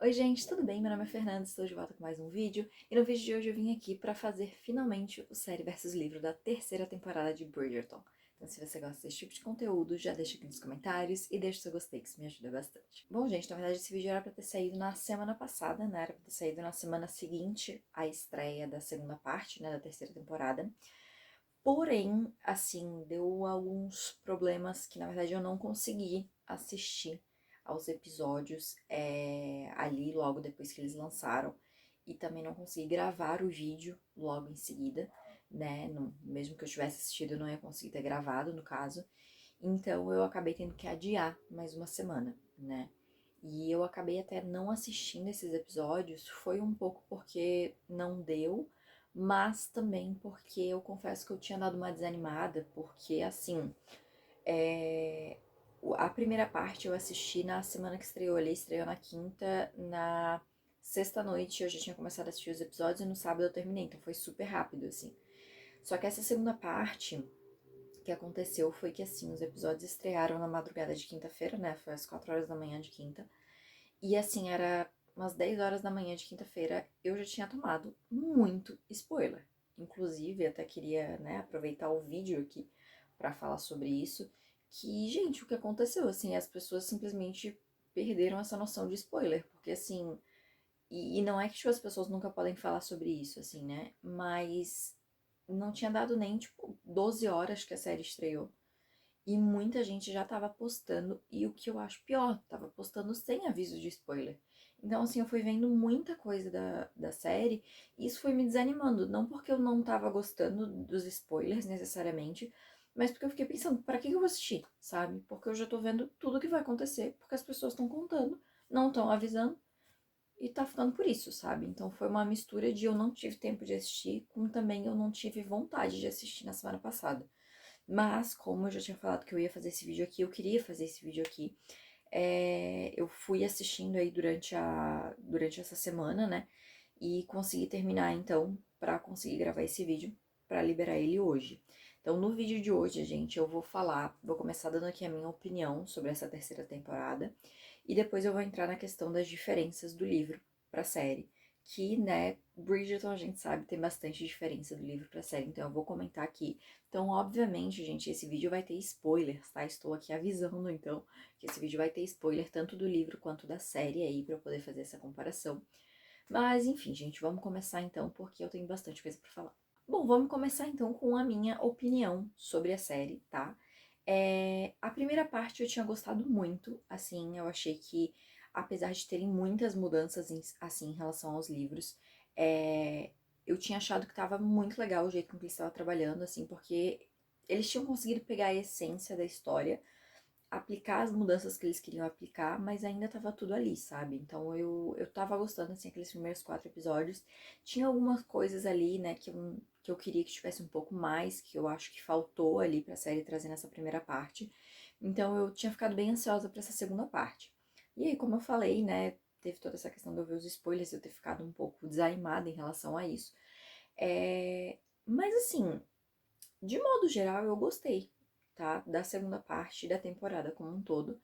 Oi gente, tudo bem? Meu nome é Fernanda, estou de volta com mais um vídeo. E no vídeo de hoje eu vim aqui para fazer finalmente o série versus livro da terceira temporada de Bridgerton. Então se você gosta desse tipo de conteúdo, já deixa aqui nos comentários e deixa o seu gostei, que isso me ajuda bastante. Bom gente, na verdade esse vídeo era para ter saído na semana passada, né? Era para ter saído na semana seguinte à estreia da segunda parte, né, da terceira temporada. Porém, assim, deu alguns problemas que na verdade eu não consegui assistir aos episódios ali logo depois que eles lançaram. E também não consegui gravar o vídeo logo em seguida, né? Mesmo que eu tivesse assistido, eu não ia conseguir ter gravado, no caso. Então eu acabei tendo que adiar mais uma semana, né? E eu acabei até não assistindo esses episódios, foi um pouco porque não deu, mas também porque eu confesso que eu tinha dado uma desanimada, porque assim, a primeira parte eu assisti na semana que estreou ali, estreou na quinta, na sexta-noite eu já tinha começado a assistir os episódios e no sábado eu terminei, então foi super rápido, assim. Só que essa segunda parte, que aconteceu foi que, assim, os episódios estrearam na madrugada de quinta-feira, né, foi às 4 horas da manhã de quinta, e assim, era umas 10 horas da manhã de quinta-feira, eu já tinha tomado muito spoiler. Inclusive, até queria, né, aproveitar o vídeo aqui pra falar sobre isso, que, gente, o que aconteceu, assim, as pessoas simplesmente perderam essa noção de spoiler, porque, assim, e não é que, tipo, as pessoas nunca podem falar sobre isso, assim, né, mas não tinha dado nem, tipo, 12 horas que a série estreou. E muita gente já tava postando, e o que eu acho pior, tava postando sem aviso de spoiler. Então, assim, eu fui vendo muita coisa da série, e isso foi me desanimando. Não porque eu não tava gostando dos spoilers necessariamente, mas porque eu fiquei pensando, pra que eu vou assistir, sabe? Porque eu já tô vendo tudo o que vai acontecer, porque as pessoas estão contando, não estão avisando, e tá ficando por isso, sabe? Então foi uma mistura de eu não tive tempo de assistir, com também eu não tive vontade de assistir na semana passada. Mas, como eu já tinha falado que eu ia fazer esse vídeo aqui, eu queria fazer esse vídeo aqui. Eu fui assistindo aí durante essa semana, né? E consegui terminar, então, pra conseguir gravar esse vídeo, pra liberar ele hoje. Então, no vídeo de hoje, gente, eu vou começar dando aqui a minha opinião sobre essa terceira temporada. E depois eu vou entrar na questão das diferenças do livro pra série. Que, né, Bridgerton, a gente sabe, tem bastante diferença do livro pra série, então eu vou comentar aqui. Então, obviamente, gente, esse vídeo vai ter spoilers, tá? Estou aqui avisando, então, que esse vídeo vai ter spoiler tanto do livro quanto da série aí, pra eu poder fazer essa comparação. Mas, enfim, gente, vamos começar então, porque eu tenho bastante coisa pra falar. Bom, vamos começar então com a minha opinião sobre a série, tá? A primeira parte eu tinha gostado muito, assim, eu achei que, apesar de terem muitas mudanças, assim, em relação aos livros, eu tinha achado que tava muito legal o jeito com que eles estavam trabalhando, assim, porque eles tinham conseguido pegar a essência da história, aplicar as mudanças que eles queriam aplicar, mas ainda tava tudo ali, sabe? Então eu tava gostando, assim, aqueles primeiros 4 episódios. Tinha algumas coisas ali, né, que eu queria que tivesse um pouco mais, que eu acho que faltou ali pra série trazer nessa primeira parte. Então eu tinha ficado bem ansiosa pra essa segunda parte. E aí, como eu falei, né, teve toda essa questão de eu ver os spoilers, eu ter ficado um pouco desanimada em relação a isso. Mas assim, de modo geral, eu gostei, tá? Da segunda parte da temporada como um todo.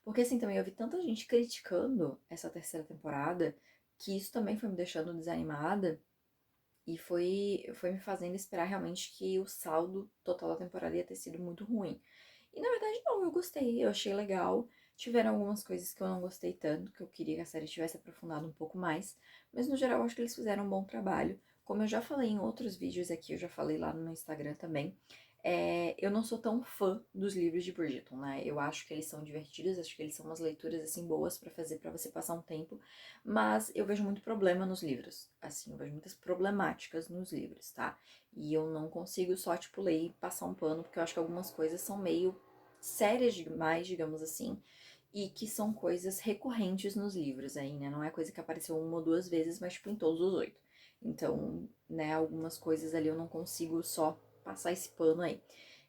Porque assim, também eu vi tanta gente criticando essa terceira temporada que isso também foi me deixando desanimada e foi me fazendo esperar realmente que o saldo total da temporada ia ter sido muito ruim. E na verdade não, eu gostei, eu achei legal. Tiveram algumas coisas que eu não gostei tanto, que eu queria que a série tivesse aprofundado um pouco mais, mas no geral eu acho que eles fizeram um bom trabalho. Como eu já falei em outros vídeos aqui, eu já falei lá no meu Instagram também, eu não sou tão fã dos livros de Bridgerton, né? Eu acho que eles são divertidos, acho que eles são umas leituras assim boas pra fazer pra você passar um tempo, mas eu vejo muito problema nos livros, assim, eu vejo muitas problemáticas nos livros, tá? E eu não consigo só, tipo, ler e passar um pano, porque eu acho que algumas coisas são meio sérias demais, digamos assim, e que são coisas recorrentes nos livros aí, né? Não é coisa que apareceu uma ou duas vezes, mas, tipo, em todos os 8. Então, né, algumas coisas ali eu não consigo só passar esse pano aí.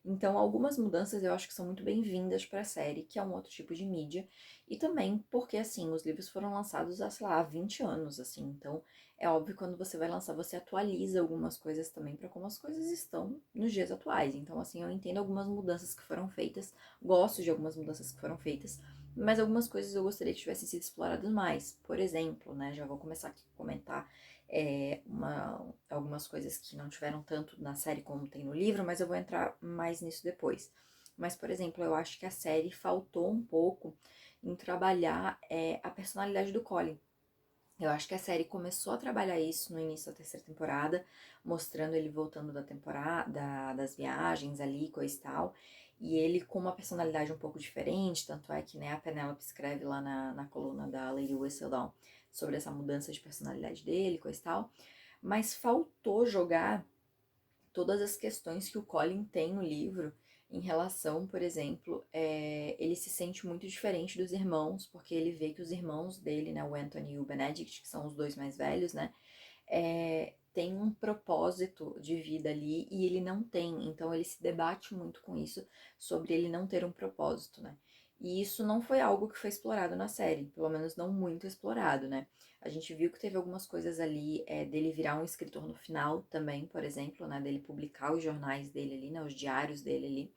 Então, algumas mudanças eu acho que são muito bem-vindas para a série, que é um outro tipo de mídia, e também porque, assim, os livros foram lançados há, sei lá, há 20 anos, assim, então é óbvio que quando você vai lançar, você atualiza algumas coisas também para como as coisas estão nos dias atuais. Então, assim, eu entendo algumas mudanças que foram feitas, gosto de algumas mudanças que foram feitas, mas algumas coisas eu gostaria que tivessem sido exploradas mais. Por exemplo, né, já vou começar aqui a comentar algumas coisas que não tiveram tanto na série como tem no livro, mas eu vou entrar mais nisso depois. Mas, por exemplo, eu acho que a série faltou um pouco em trabalhar a personalidade do Colin. Eu acho que a série começou a trabalhar isso no início da terceira temporada, mostrando ele voltando da temporada, das viagens ali, coisa e tal. E ele com uma personalidade um pouco diferente, tanto é que, né, a Penélope escreve lá na coluna da Lady Whistledown sobre essa mudança de personalidade dele, coisa e tal. Mas faltou jogar todas as questões que o Colin tem no livro em relação, por exemplo, ele se sente muito diferente dos irmãos, porque ele vê que os irmãos dele, né, o Anthony e o Benedict, que são os dois mais velhos, né, tem um propósito de vida ali e ele não tem, então ele se debate muito com isso, sobre ele não ter um propósito, né. E isso não foi algo que foi explorado na série, pelo menos não muito explorado, né. A gente viu que teve algumas coisas ali dele virar um escritor no final também, por exemplo, né, dele publicar os jornais dele ali, né, os diários dele ali.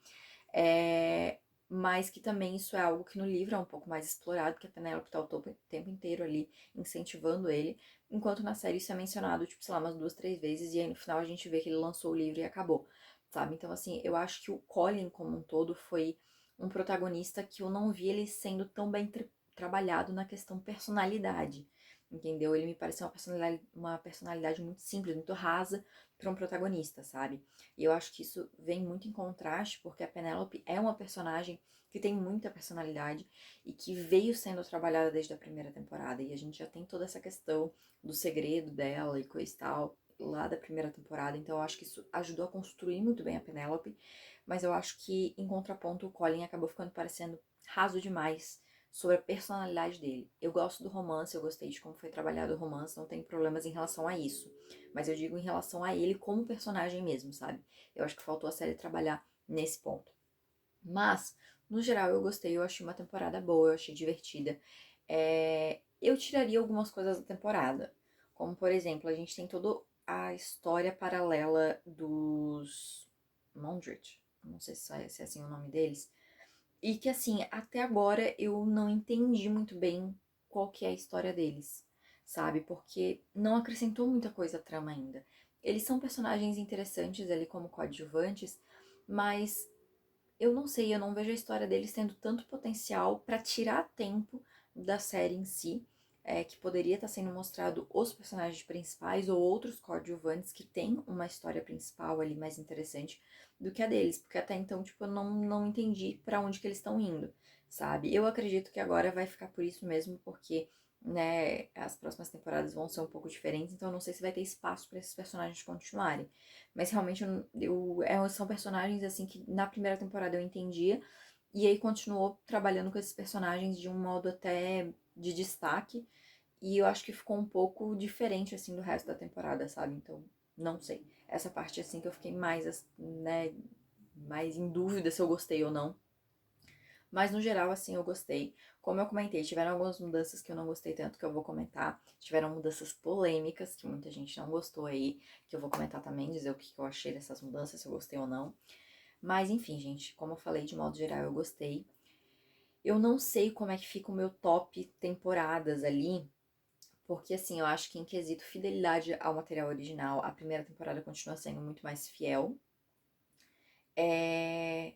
É, mas que também isso é algo que no livro é um pouco mais explorado, porque a Penélope tá o tempo inteiro ali incentivando ele, enquanto na série isso é mencionado, tipo, sei lá, umas 2, 3 vezes, e aí no final a gente vê que ele lançou o livro e acabou, sabe? Então, assim, eu acho que o Colin como um todo foi um protagonista que eu não vi ele sendo tão bem trabalhado na questão personalidade, entendeu? Ele me pareceu uma personalidade muito simples, muito rasa para um protagonista, sabe? E eu acho que isso vem muito em contraste, porque a Penélope é uma personagem que tem muita personalidade e que veio sendo trabalhada desde a primeira temporada. E a gente já tem toda essa questão do segredo dela e coisa e tal lá da primeira temporada. Então eu acho que isso ajudou a construir muito bem a Penélope. Mas eu acho que, em contraponto, o Colin acabou ficando parecendo raso demais sobre a personalidade dele. Eu gosto do romance, eu gostei de como foi trabalhado o romance, não tenho problemas em relação a isso. Mas eu digo em relação a ele como personagem mesmo, sabe? Eu acho que faltou a série trabalhar nesse ponto. Mas, no geral, eu gostei, eu achei uma temporada boa, eu achei divertida. Eu tiraria algumas coisas da temporada. Como, por exemplo, a gente tem toda a história paralela dos Mondrian, não sei se é assim o nome deles, e que, assim, até agora eu não entendi muito bem qual que é a história deles, sabe? Porque não acrescentou muita coisa à trama ainda. Eles são personagens interessantes ali como coadjuvantes, mas eu não sei, eu não vejo a história deles tendo tanto potencial para tirar tempo da série em si, que poderia estar sendo mostrado os personagens principais ou outros coadjuvantes que têm uma história principal ali mais interessante do que a deles, porque até então, tipo, eu não entendi para onde que eles estão indo, sabe? Eu acredito que agora vai ficar por isso mesmo, porque, né, as próximas temporadas vão ser um pouco diferentes, então eu não sei se vai ter espaço para esses personagens continuarem. Mas realmente são personagens assim que na primeira temporada eu entendia. E aí continuou trabalhando com esses personagens de um modo até de destaque. E eu acho que ficou um pouco diferente assim do resto da temporada, sabe? Então, não sei. Essa parte assim que eu fiquei mais, né, mais em dúvida se eu gostei ou não. Mas no geral, assim, eu gostei. Como eu comentei, tiveram algumas mudanças que eu não gostei tanto que eu vou comentar. Tiveram mudanças polêmicas que muita gente não gostou aí, que eu vou comentar também, dizer o que eu achei dessas mudanças, se eu gostei ou não. Mas enfim, gente, como eu falei, de modo geral, eu gostei. Eu não sei como é que fica o meu top temporadas ali, porque assim, eu acho que em quesito fidelidade ao material original, a primeira temporada continua sendo muito mais fiel. É,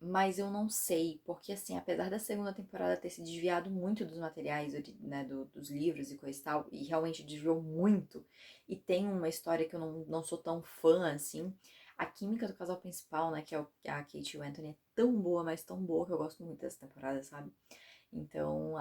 Mas eu não sei, porque assim, apesar da segunda temporada ter se desviado muito dos materiais, né, dos livros e coisa e tal, e realmente desviou muito, e tem uma história que eu não sou tão fã, assim, a química do casal principal, né, que é a Kate e o Anthony, é tão boa, mas tão boa, que eu gosto muito dessa temporada, sabe? Então,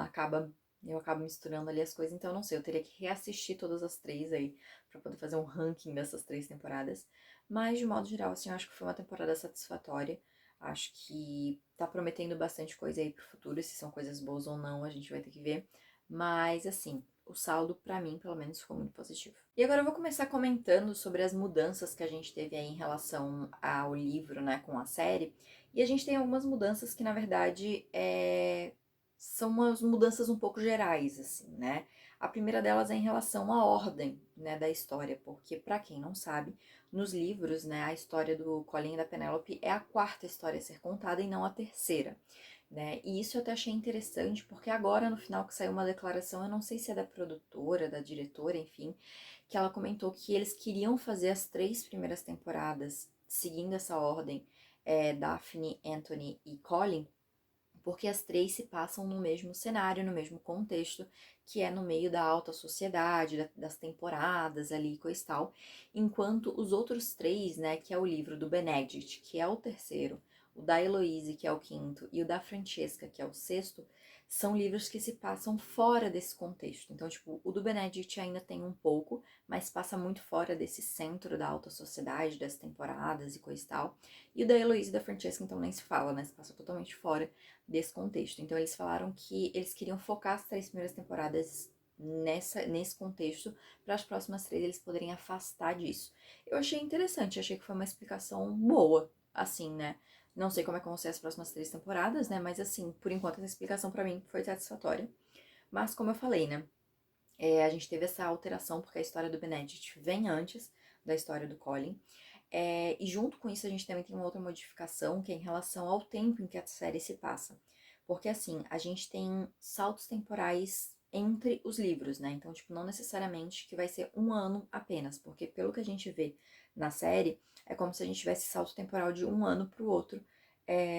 eu acabo misturando ali as coisas, então eu não sei, eu teria que reassistir todas as três aí, pra poder fazer um ranking dessas três temporadas, mas de modo geral, assim, eu acho que foi uma temporada satisfatória. Acho que tá prometendo bastante coisa aí pro futuro, se são coisas boas ou não, a gente vai ter que ver. Mas assim, o saldo pra mim, pelo menos, ficou muito positivo. E agora eu vou começar comentando sobre as mudanças que a gente teve aí em relação ao livro, né, com a série. E a gente tem algumas mudanças que, na verdade, são umas mudanças um pouco gerais, assim, né? A primeira delas é em relação à ordem, né, da história, porque, pra quem não sabe, nos livros, né, a história do Colin e da Penélope é a quarta história a ser contada e não a terceira. né? E isso eu até achei interessante, porque agora no final que saiu uma declaração, eu não sei se é da produtora, da diretora, enfim, que ela comentou que eles queriam fazer as 3 primeiras temporadas seguindo essa ordem, Daphne, Anthony e Colin, porque as 3 se passam no mesmo cenário, no mesmo contexto, que é no meio da alta sociedade, das temporadas ali, coisa e tal, enquanto os outros 3, né, que é o livro do Benedict, que é o terceiro, o da Heloise, que é o quinto, e o da Francesca, que é o sexto, são livros que se passam fora desse contexto. Então, tipo, o do Benedict ainda tem um pouco, mas passa muito fora desse centro da alta sociedade, das temporadas e coisa e tal. E o da Heloise e da Francesca, então, nem se fala, né? Se passa totalmente fora desse contexto. Então eles falaram que eles queriam focar as 3 primeiras temporadas nesse contexto, para as próximas 3 eles poderem afastar disso. Eu achei interessante, achei que foi uma explicação boa, assim, né? Não sei como é que vão ser as próximas 3 temporadas, né? Mas assim, por enquanto essa explicação para mim foi satisfatória. Mas como eu falei, né? A gente teve essa alteração porque a história do Benedict vem antes da história do Colin. E junto com isso a gente também tem uma outra modificação que é em relação ao tempo em que a série se passa. Porque assim, a gente tem saltos temporais entre os livros, né? Então, tipo, não necessariamente que vai ser um ano apenas, porque pelo que a gente vê na série, é como se a gente tivesse salto temporal de um ano pro outro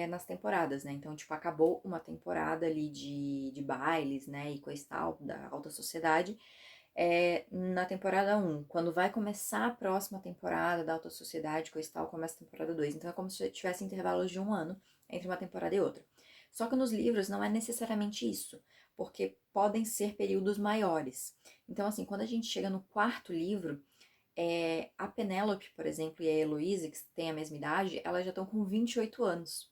nas temporadas, né? Então, tipo, acabou uma temporada ali de bailes, né? E coisa e tal, da alta sociedade na temporada 1. Quando vai começar a próxima temporada da Alta Sociedade, coisa e tal, começa a temporada 2. Então é como se tivesse intervalos de um ano entre uma temporada e outra. Só que nos livros não é necessariamente isso, porque podem ser períodos maiores. Então, assim, quando a gente chega no quarto livro, a Penélope, por exemplo, e a Heloísa, que têm a mesma idade, elas já estão com 28 anos.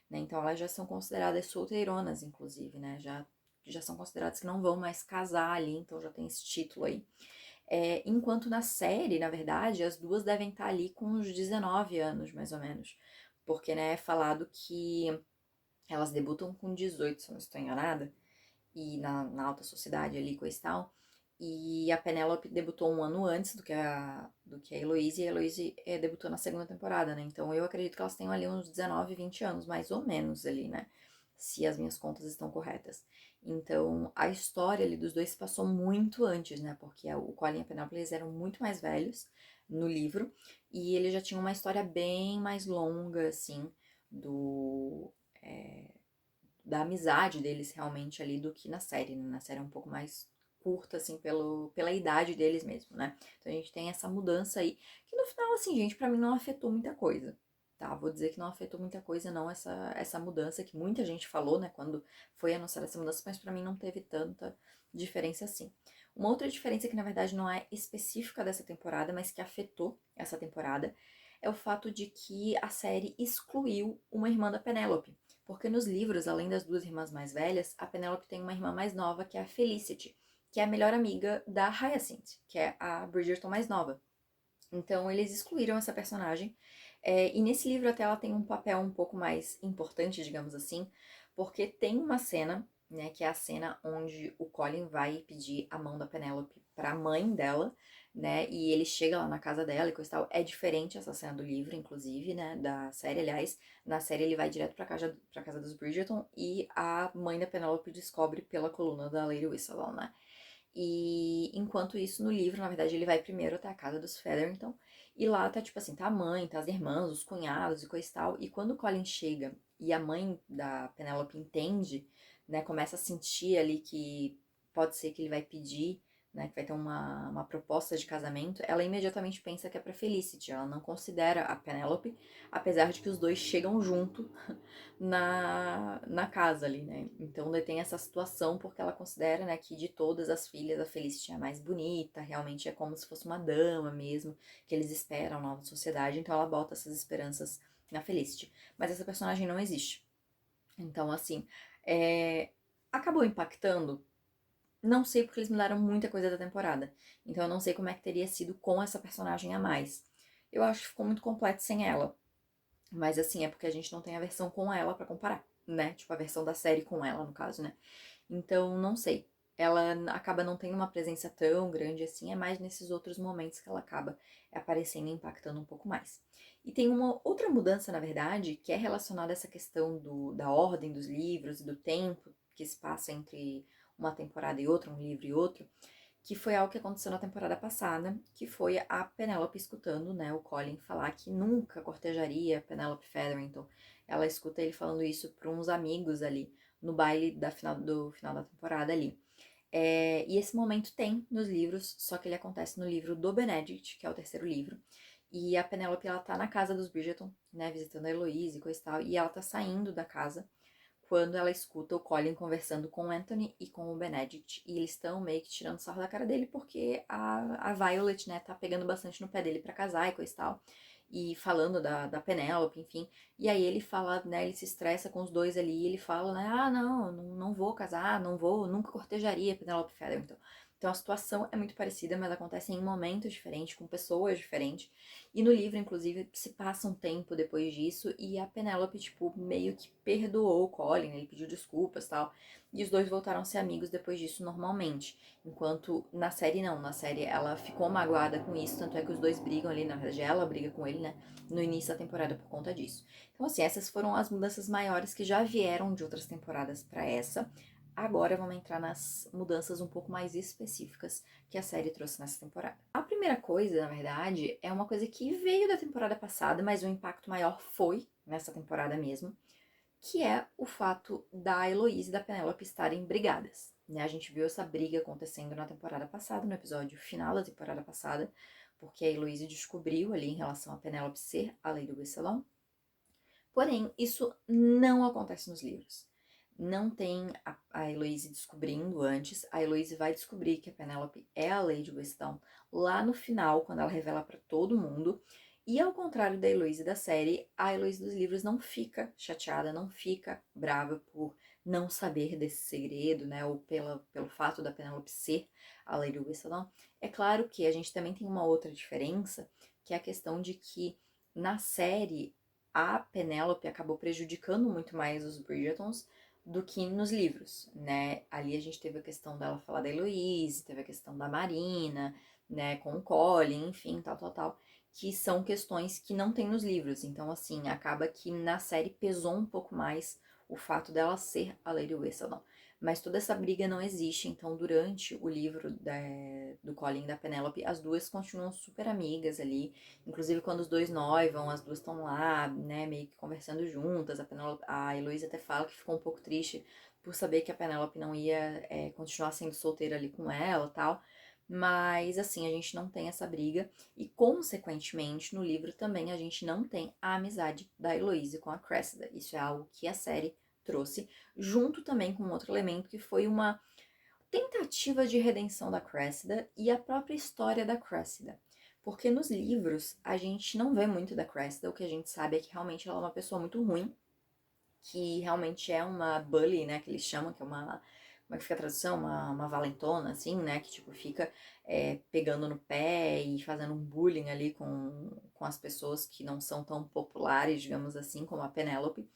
Né? Então elas já são consideradas solteironas, inclusive, né? Já são consideradas que não vão mais casar ali, então já tem esse título aí. Enquanto na série, na verdade, as duas devem estar ali com uns 19 anos, mais ou menos. Porque, né, é falado que elas debutam com 18, se eu não estou enganada, e na alta sociedade ali, coisa e tal. E a Penélope debutou um ano antes do que a Heloise, e a Heloise debutou na segunda temporada, né? Então eu acredito que elas tenham ali uns 19, 20 anos, mais ou menos ali, né? Se as minhas contas estão corretas. Então a história ali dos dois se passou muito antes, né? Porque o Colin e a Penélope eles eram muito mais velhos no livro, e eles já tinham uma história bem mais longa, assim, do. é, da amizade deles realmente ali do que na série, né? Na série é um pouco mais curta, assim, pela idade deles mesmo, né? Então a gente tem essa mudança aí, que no final, assim, gente, pra mim não afetou muita coisa, tá? Vou dizer que não afetou muita coisa, não, essa mudança que muita gente falou, né, quando foi anunciada essa mudança, mas pra mim não teve tanta diferença assim. Uma outra diferença que, na verdade, não é específica dessa temporada, mas que afetou essa temporada, é o fato de que a série excluiu uma irmã da Penélope. Porque nos livros, além das duas irmãs mais velhas, a Penélope tem uma irmã mais nova, que é a Felicity, que é a melhor amiga da Hyacinth, que é a Bridgerton mais nova. Então, eles excluíram essa personagem. E nesse livro até ela tem um papel um pouco mais importante, digamos assim, porque tem uma cena, né, que é a cena onde o Colin vai pedir a mão da Penélope para a mãe dela, né, e ele chega lá na casa dela e coisa e tal. É diferente essa cena do livro, inclusive, né, da série, aliás. Na série ele vai direto pra casa dos Bridgerton e a mãe da Penélope descobre pela coluna da Lady Whistledown, né. E enquanto isso, no livro, na verdade, ele vai primeiro até a casa dos Featherington. E lá tá, tipo assim, tá a mãe, tá as irmãs, os cunhados e coisa e tal. E quando o Colin chega e a mãe da Penélope entende, né, começa a sentir ali que pode ser que ele vai pedir, né, que vai ter uma proposta de casamento, ela imediatamente pensa que é pra Felicity. Ela não considera a Penélope, apesar de que os dois chegam junto na casa ali, né? Então tem essa situação porque ela considera, né, que de todas as filhas a Felicity é a mais bonita, realmente é como se fosse uma dama mesmo, que eles esperam na nova sociedade, então ela bota essas esperanças na Felicity. Mas essa personagem não existe. Então, assim, acabou impactando. Não sei porque eles mudaram muita coisa da temporada. Então eu não sei como é que teria sido com essa personagem a mais. Eu acho que ficou muito completo sem ela. Mas assim, é porque a gente não tem a versão com ela pra comparar, né? Tipo, a versão da série com ela, no caso, né? Então, não sei. ela acaba não tendo uma presença tão grande assim, é mais nesses outros momentos que ela acaba aparecendo e impactando um pouco mais. E tem uma outra mudança, na verdade, que é relacionada a essa questão da ordem dos livros e do tempo que se passa entre uma temporada e outra, um livro e outro, que foi algo que aconteceu na temporada passada, que foi a Penélope escutando, né, o Colin falar que nunca cortejaria Penélope Featherington. Ela escuta ele falando isso para uns amigos ali, no baile do final da temporada ali. E esse momento tem nos livros, só que ele acontece no livro do Benedict, que é o terceiro livro. E a Penélope, ela tá na casa dos Bridgerton, né, visitando a Heloise e coisa e tal, e ela tá saindo da casa quando ela escuta o Colin conversando com o Anthony e com o Benedict. E eles estão meio que tirando sarro da cara dele porque a Violet, né, tá pegando bastante no pé dele pra casar e coisa e tal. E falando da Penélope, enfim. E aí ele fala, né, ele se estressa com os dois ali e ele fala, né, ah, não vou casar, não vou, nunca cortejaria Penélope Featherington. Então a situação é muito parecida, mas acontece em momentos diferentes, com pessoas diferentes. E no livro, inclusive, se passa um tempo depois disso e a Penélope, tipo, meio que perdoou o Colin, ele pediu desculpas e tal. E os dois voltaram a ser amigos depois disso normalmente. Enquanto na série não, na série ela ficou magoada com isso, tanto é que os dois brigam ali, na verdade ela briga com ele, né, no início da temporada por conta disso. Então assim, essas foram as mudanças maiores que já vieram de outras temporadas para essa. Agora vamos entrar nas mudanças um pouco mais específicas que a série trouxe nessa temporada. A primeira coisa, na verdade, é uma coisa que veio da temporada passada, mas o impacto maior foi nessa temporada mesmo, que é o fato da Heloise e da Penélope estarem brigadas. Né? A gente viu essa briga acontecendo na temporada passada, no episódio final da temporada passada, porque a Heloise descobriu ali em relação a Penélope ser a Lady Whistledown. Porém, isso não acontece nos livros. Não tem a Heloise descobrindo antes. A Heloise vai descobrir que a Penélope é a Lady Whistledown lá no final, quando ela revela para todo mundo. E ao contrário da Heloise da série, a Heloise dos livros não fica chateada, não fica brava por não saber desse segredo, né? Ou pelo fato da Penélope ser a Lady Whistledown. É claro que a gente também tem uma outra diferença, que é a questão de que na série a Penélope acabou prejudicando muito mais os Bridgertons do que nos livros, né? Ali a gente teve a questão dela falar da Heloise, teve a questão da Marina, né, com o Colin, enfim, tal, que são questões que não tem nos livros. Então, assim, acaba que na série pesou um pouco mais o fato dela ser a Lady Whistledown. Mas toda essa briga não existe, então durante o livro do Colin e da Penélope, as duas continuam super amigas ali. Inclusive quando os dois noivam, as duas estão lá, né, meio que conversando juntas. A Heloise até fala que ficou um pouco triste por saber que a Penélope não ia continuar sendo solteira ali com ela e tal. Mas assim, a gente não tem essa briga e, consequentemente, no livro também a gente não tem a amizade da Heloise com a Cressida. Isso é algo que a série trouxe, junto também com outro elemento que foi uma tentativa de redenção da Cressida e a própria história da Cressida. Porque nos livros a gente não vê muito da Cressida, o que a gente sabe é que realmente ela é uma pessoa muito ruim, que realmente é uma bully, né, que eles chamam, que é uma, como é que fica a tradução? Uma valentona, assim, né, que tipo fica pegando no pé e fazendo um bullying ali com as pessoas que não são tão populares, digamos assim, como a Penélope.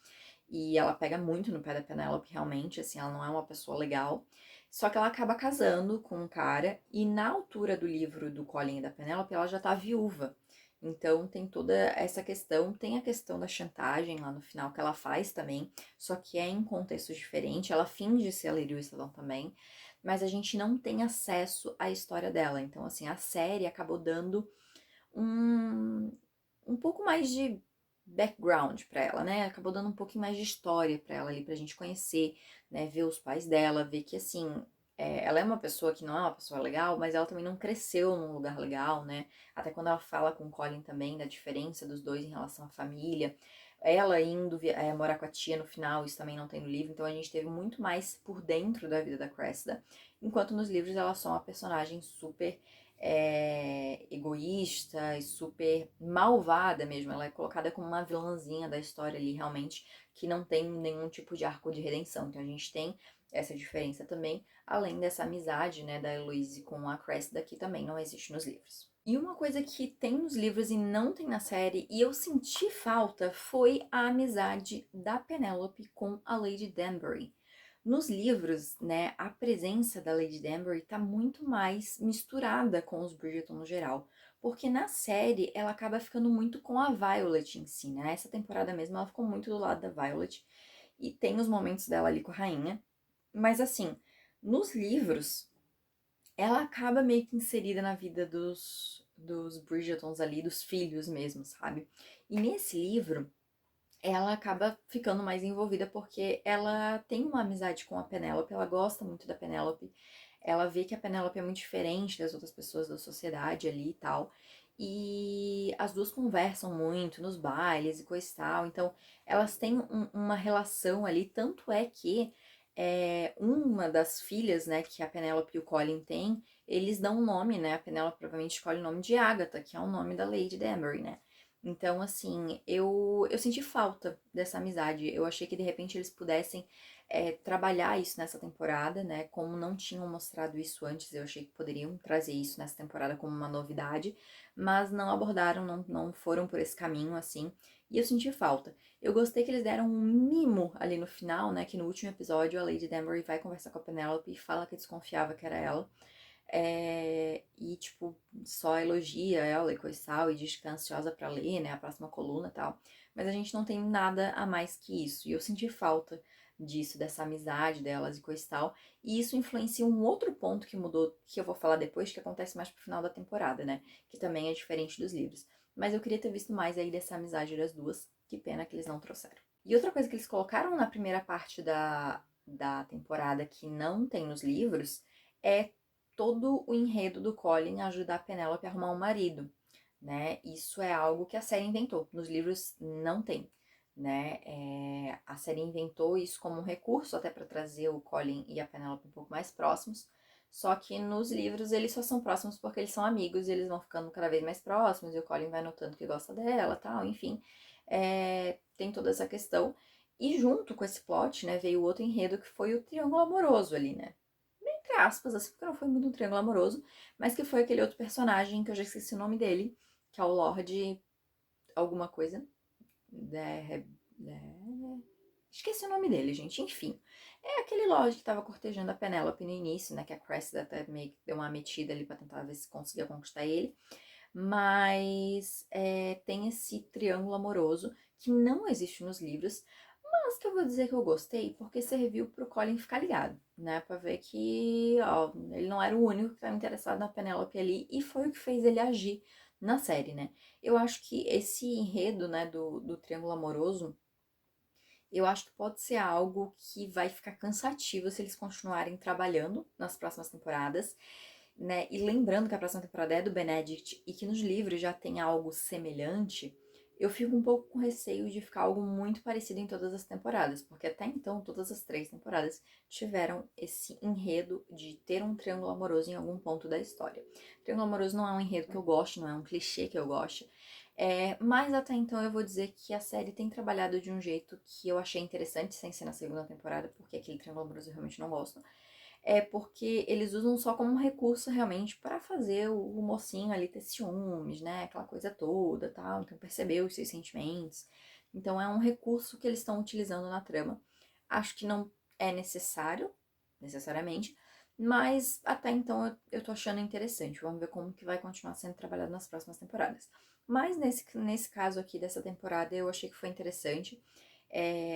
E ela pega muito no pé da Penélope, realmente, assim, ela não é uma pessoa legal. Só que ela acaba casando com um cara, e na altura do livro do Colin e da Penélope, ela já tá viúva. Então tem toda essa questão, tem a questão da chantagem lá no final que ela faz também, só que é em contextos diferentes, ela finge ser a Lady Whistledown também, mas a gente não tem acesso à história dela. Então, assim, a série acabou dando um pouco mais de background para ela, né? Acabou dando um pouquinho mais de história para ela ali, pra gente conhecer, né? Ver os pais dela, ver que, assim, ela é uma pessoa que não é uma pessoa legal, mas ela também não cresceu num lugar legal, né? Até quando ela fala com o Colin também da diferença dos dois em relação à família. Ela indo morar com a tia no final, isso também não tem no livro, então a gente teve muito mais por dentro da vida da Cressida, enquanto nos livros ela é só uma personagem super egoísta e super malvada mesmo. Ela é colocada como uma vilãzinha da história ali, realmente, que não tem nenhum tipo de arco de redenção. Então a gente tem essa diferença também, além dessa amizade, né, da Heloise com a Cressida, que também não existe nos livros. E uma coisa que tem nos livros e não tem na série, e eu senti falta, foi a amizade da Penélope com a Lady Danbury. Nos livros, né, a presença da Lady Danbury tá muito mais misturada com os Bridgerton no geral. Porque na série ela acaba ficando muito com a Violet em si, né? Essa temporada mesmo ela ficou muito do lado da Violet. E tem os momentos dela ali com a rainha. Mas assim, nos livros, ela acaba meio que inserida na vida dos Bridgertons ali, dos filhos mesmo, sabe? E nesse livro, ela acaba ficando mais envolvida porque ela tem uma amizade com a Penélope, ela gosta muito da Penélope, ela vê que a Penélope é muito diferente das outras pessoas da sociedade ali e tal. E as duas conversam muito nos bailes e coisa e tal. Então, elas têm uma relação ali. Tanto é que uma das filhas, né, que a Penélope e o Colin têm, eles dão um nome, né? A Penélope provavelmente escolhe o nome de Agatha, que é o nome da Lady Danbury, né? Então, assim, eu senti falta dessa amizade. Eu achei que de repente eles pudessem trabalhar isso nessa temporada, né? Como não tinham mostrado isso antes, eu achei que poderiam trazer isso nessa temporada como uma novidade, mas não abordaram, não foram por esse caminho, assim. E eu senti falta. Eu gostei que eles deram um mimo ali no final, né? Que no último episódio a Lady Danbury vai conversar com a Penélope e fala que desconfiava que era ela. E, tipo, só elogia ela e coisa e tal, e diz que tá ansiosa pra ler, né, a próxima coluna e tal. Mas a gente não tem nada a mais que isso. E eu senti falta disso, dessa amizade delas e coisa e tal. E isso influencia um outro ponto que mudou, que eu vou falar depois, que acontece mais pro final da temporada, né? Que também é diferente dos livros. Mas eu queria ter visto mais aí dessa amizade das duas. Que pena que eles não trouxeram. E outra coisa que eles colocaram na primeira parte da temporada que não tem nos livros é todo o enredo do Colin ajudar a Penélope a arrumar um marido, né? Isso é algo que a série inventou. Nos livros não tem, né? A série inventou isso como um recurso até para trazer o Colin e a Penélope um pouco mais próximos. Só que nos livros eles só são próximos porque eles são amigos e eles vão ficando cada vez mais próximos e o Colin vai notando que gosta dela, tal, enfim. Tem toda essa questão. E junto com esse plot, né, veio outro enredo que foi o triângulo amoroso ali, né? Entre aspas, assim, porque não foi muito um triângulo amoroso, mas que foi aquele outro personagem que eu já esqueci o nome dele, que é o Lorde alguma coisa. É, esqueci o nome dele, gente, enfim. É aquele Lorde que tava cortejando a Penélope no início, né, que a Cressida até meio que deu uma metida ali pra tentar ver se conseguia conquistar ele. Mas tem esse triângulo amoroso que não existe nos livros, mas que eu vou dizer que eu gostei porque serviu pro Colin ficar ligado, né? Pra ver que, ó, ele não era o único que estava interessado na Penélope ali e foi o que fez ele agir na série, né? Eu acho que esse enredo, né, do triângulo amoroso, eu acho que pode ser algo que vai ficar cansativo se eles continuarem trabalhando nas próximas temporadas, né? E lembrando que a próxima temporada é do Benedict e que nos livros já tem algo semelhante, eu fico um pouco com receio de ficar algo muito parecido em todas as temporadas, porque até então todas as 3 temporadas tiveram esse enredo de ter um triângulo amoroso em algum ponto da história. Triângulo amoroso não é um enredo que eu gosto, não é um clichê que eu gosto. Mas até então eu vou dizer que a série tem trabalhado de um jeito que eu achei interessante, sem ser na segunda temporada, porque aquele triângulo amoroso eu realmente não gosto. É porque eles usam só como um recurso realmente para fazer o mocinho ali ter ciúmes, né? Aquela coisa toda, tal. Então perceber os seus sentimentos. Então é um recurso que eles estão utilizando na trama. Acho que não é necessário, necessariamente, mas até então eu tô achando interessante. Vamos ver como que vai continuar sendo trabalhado nas próximas temporadas. Mas nesse caso aqui dessa temporada eu achei que foi interessante.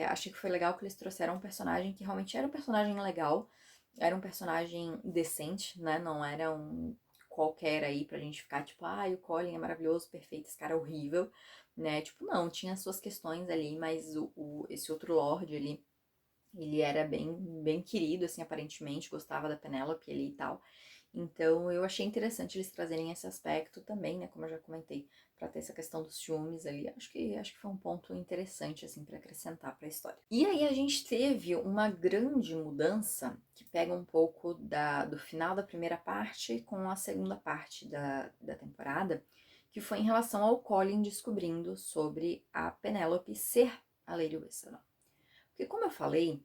Achei que foi legal que eles trouxeram um personagem que realmente era um personagem legal, era um personagem decente, né? Não era um qualquer aí pra gente ficar tipo, o Colin é maravilhoso, perfeito, esse cara é horrível, né? Tipo, não, tinha suas questões ali, mas esse outro Lorde ali, ele era bem querido, assim, aparentemente, gostava da Penélope ali e tal. Então, eu achei interessante eles trazerem esse aspecto também, né, como eu já comentei, pra ter essa questão dos ciúmes ali. Acho que foi um ponto interessante, assim, pra acrescentar pra história. E aí a gente teve uma grande mudança que pega um pouco do final da primeira parte com a segunda parte da temporada, que foi em relação ao Colin descobrindo sobre a Penélope ser a Lady Whistledown. Porque como eu falei,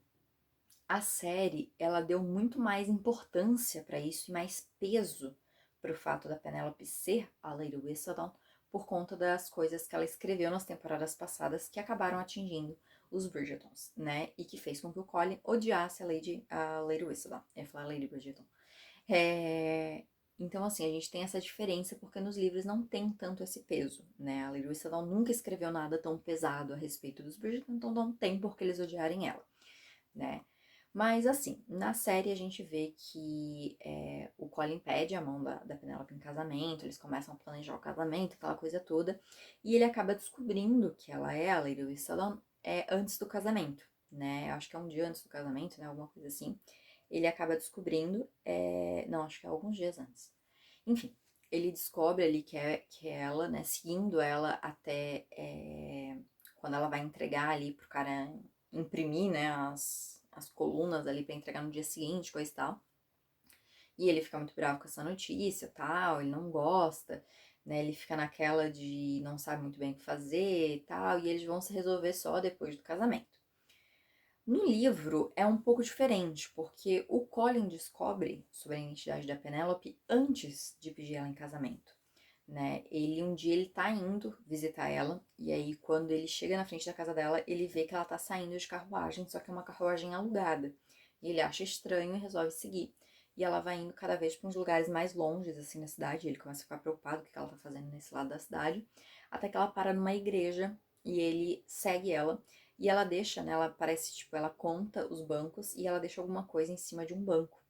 a série ela deu muito mais importância para isso e mais peso para o fato da Penélope ser a Lady Whistledown por conta das coisas que ela escreveu nas temporadas passadas que acabaram atingindo os Bridgertons, né? E que fez com que o Colin odiasse a Lady Whistledown. Eu ia falar Lady Bridgerton. É, então, assim, a gente tem essa diferença porque nos livros não tem tanto esse peso, né? A Lady Whistledown nunca escreveu nada tão pesado a respeito dos Bridgerton, então não tem por que eles odiarem ela, né? Mas, assim, na série a gente vê que o Colin pede a mão da Penélope em casamento, eles começam a planejar o casamento, aquela coisa toda, e ele acaba descobrindo que ela é a Lady Whistledown antes do casamento, né? Acho que é um dia antes do casamento, né? Alguma coisa assim. Ele acaba descobrindo, não, acho que é alguns dias antes. Enfim, ele descobre ali que é ela, né? Seguindo ela até quando ela vai entregar ali pro cara imprimir, né? As colunas ali pra entregar no dia seguinte, coisa e tal. E ele fica muito bravo com essa notícia, tal, ele não gosta, né? Ele fica naquela de não sabe muito bem o que fazer e tal, e eles vão se resolver só depois do casamento. No livro é um pouco diferente, porque o Colin descobre sobre a identidade da Penélope antes de pedir ela em casamento, né? Um dia ele tá indo visitar ela, e aí quando ele chega na frente da casa dela, ele vê que ela tá saindo de carruagem, só que é uma carruagem alugada. E ele acha estranho e resolve seguir. E ela vai indo cada vez para uns lugares mais longes, assim, na cidade. Ele começa a ficar preocupado com o que ela tá fazendo nesse lado da cidade. Até que ela para numa igreja e ele segue ela. E ela deixa, né? Ela parece, tipo, ela conta os bancos e ela deixa alguma coisa em cima de um banco.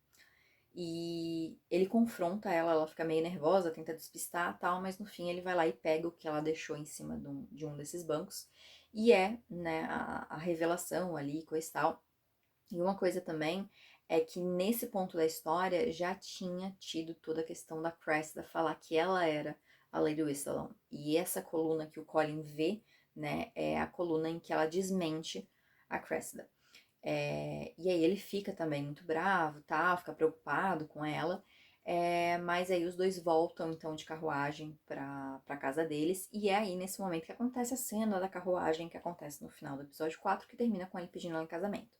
E ele confronta ela, ela fica meio nervosa, tenta despistar tal, mas no fim ele vai lá e pega o que ela deixou em cima de um desses bancos. E né, a revelação ali, coisa e tal. E uma coisa também é que nesse ponto da história já tinha tido toda a questão da Cressida falar que ela era a Lady Whistledown. E essa coluna que o Colin vê, né, é a coluna em que ela desmente a Cressida. E aí ele fica também muito bravo, tal, fica preocupado com ela. Mas aí os dois voltam então de carruagem pra casa deles. E é aí nesse momento que acontece a cena da carruagem que acontece no final do episódio 4, que termina com ele pedindo ela em casamento.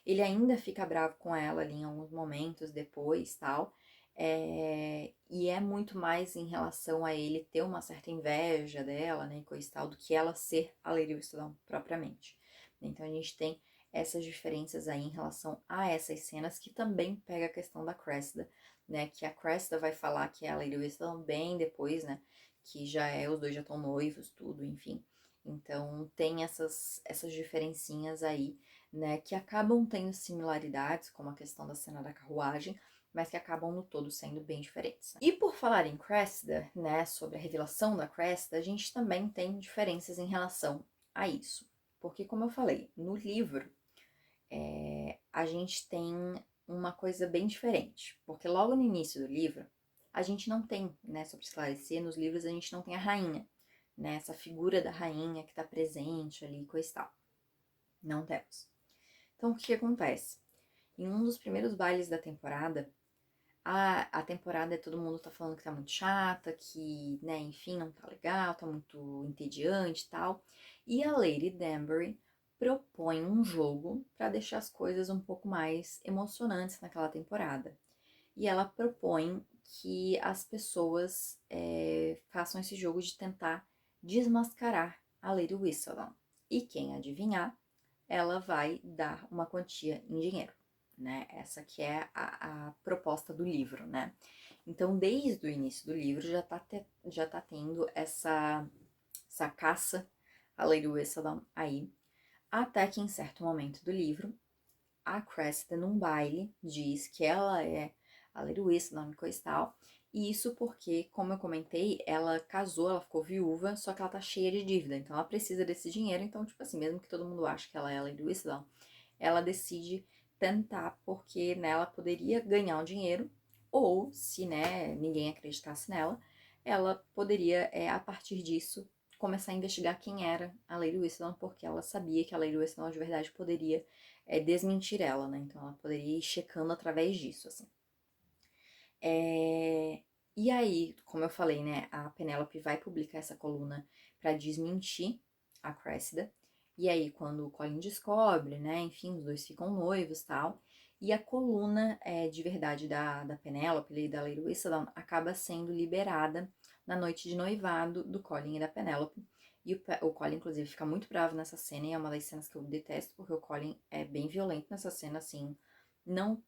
Ele ainda fica bravo com ela ali em alguns momentos depois, tal. E é muito mais em relação a ele ter uma certa inveja dela, né, e coisa e tal, do que ela ser a Lady Whistledown propriamente. Então a gente tem essas diferenças aí em relação a essas cenas, que também pega a questão da Cressida, né, que a Cressida vai falar que é a Lady Whistledown bem depois, né, que os dois já estão noivos, tudo, enfim. Então tem essas diferencinhas aí, né, que acabam tendo similaridades, como a questão da cena da carruagem, mas que acabam no todo sendo bem diferentes. E por falar em Cressida, né, sobre a revelação da Cressida, a gente também tem diferenças em relação a isso. Porque, como eu falei, no livro a gente tem uma coisa bem diferente. Porque logo no início do livro, a gente não tem, né, só para esclarecer, nos livros a gente não tem a rainha, né, essa figura da rainha que está presente ali, coisa e tal. Não temos. Então, o que acontece? Em um dos primeiros bailes da temporada, a temporada todo mundo tá falando que tá muito chata, que, né, enfim, não tá legal, tá muito entediante e tal. E a Lady Danbury propõe um jogo para deixar as coisas um pouco mais emocionantes naquela temporada. E ela propõe que as pessoas façam esse jogo de tentar desmascarar a Lady Whistledown. E quem adivinhar, ela vai dar uma quantia em dinheiro, né? Essa que é a proposta do livro, né? Então, desde o início do livro já tá tendo essa caça a Lady Whistledown aí, até que em certo momento do livro, a Cressida, num baile, diz que ela é a Lady Whistledown e coisa e tal. E isso porque, como eu comentei, ela casou, ela ficou viúva, só que ela tá cheia de dívida. Então ela precisa desse dinheiro. Então, tipo assim, mesmo que todo mundo ache que ela é a Lady Whistledown, ela decide tentar porque nela poderia ganhar o dinheiro. Ou, se né, ninguém acreditasse nela, ela poderia, a partir disso, começar a investigar quem era a Lady Whistledown, porque ela sabia que a Lady Whistledown de verdade poderia desmentir ela, né? Então ela poderia ir checando através disso, assim. E aí, como eu falei, né, a Penélope vai publicar essa coluna para desmentir a Cressida. E aí, quando o Colin descobre, né, enfim, os dois ficam noivos e tal. E a coluna de verdade da Penélope e da Lady Whistledown acaba sendo liberada na noite de noivado do Colin e da Penélope. E o Colin, inclusive, fica muito bravo nessa cena, e é uma das cenas que eu detesto, porque o Colin é bem violento nessa cena, assim, não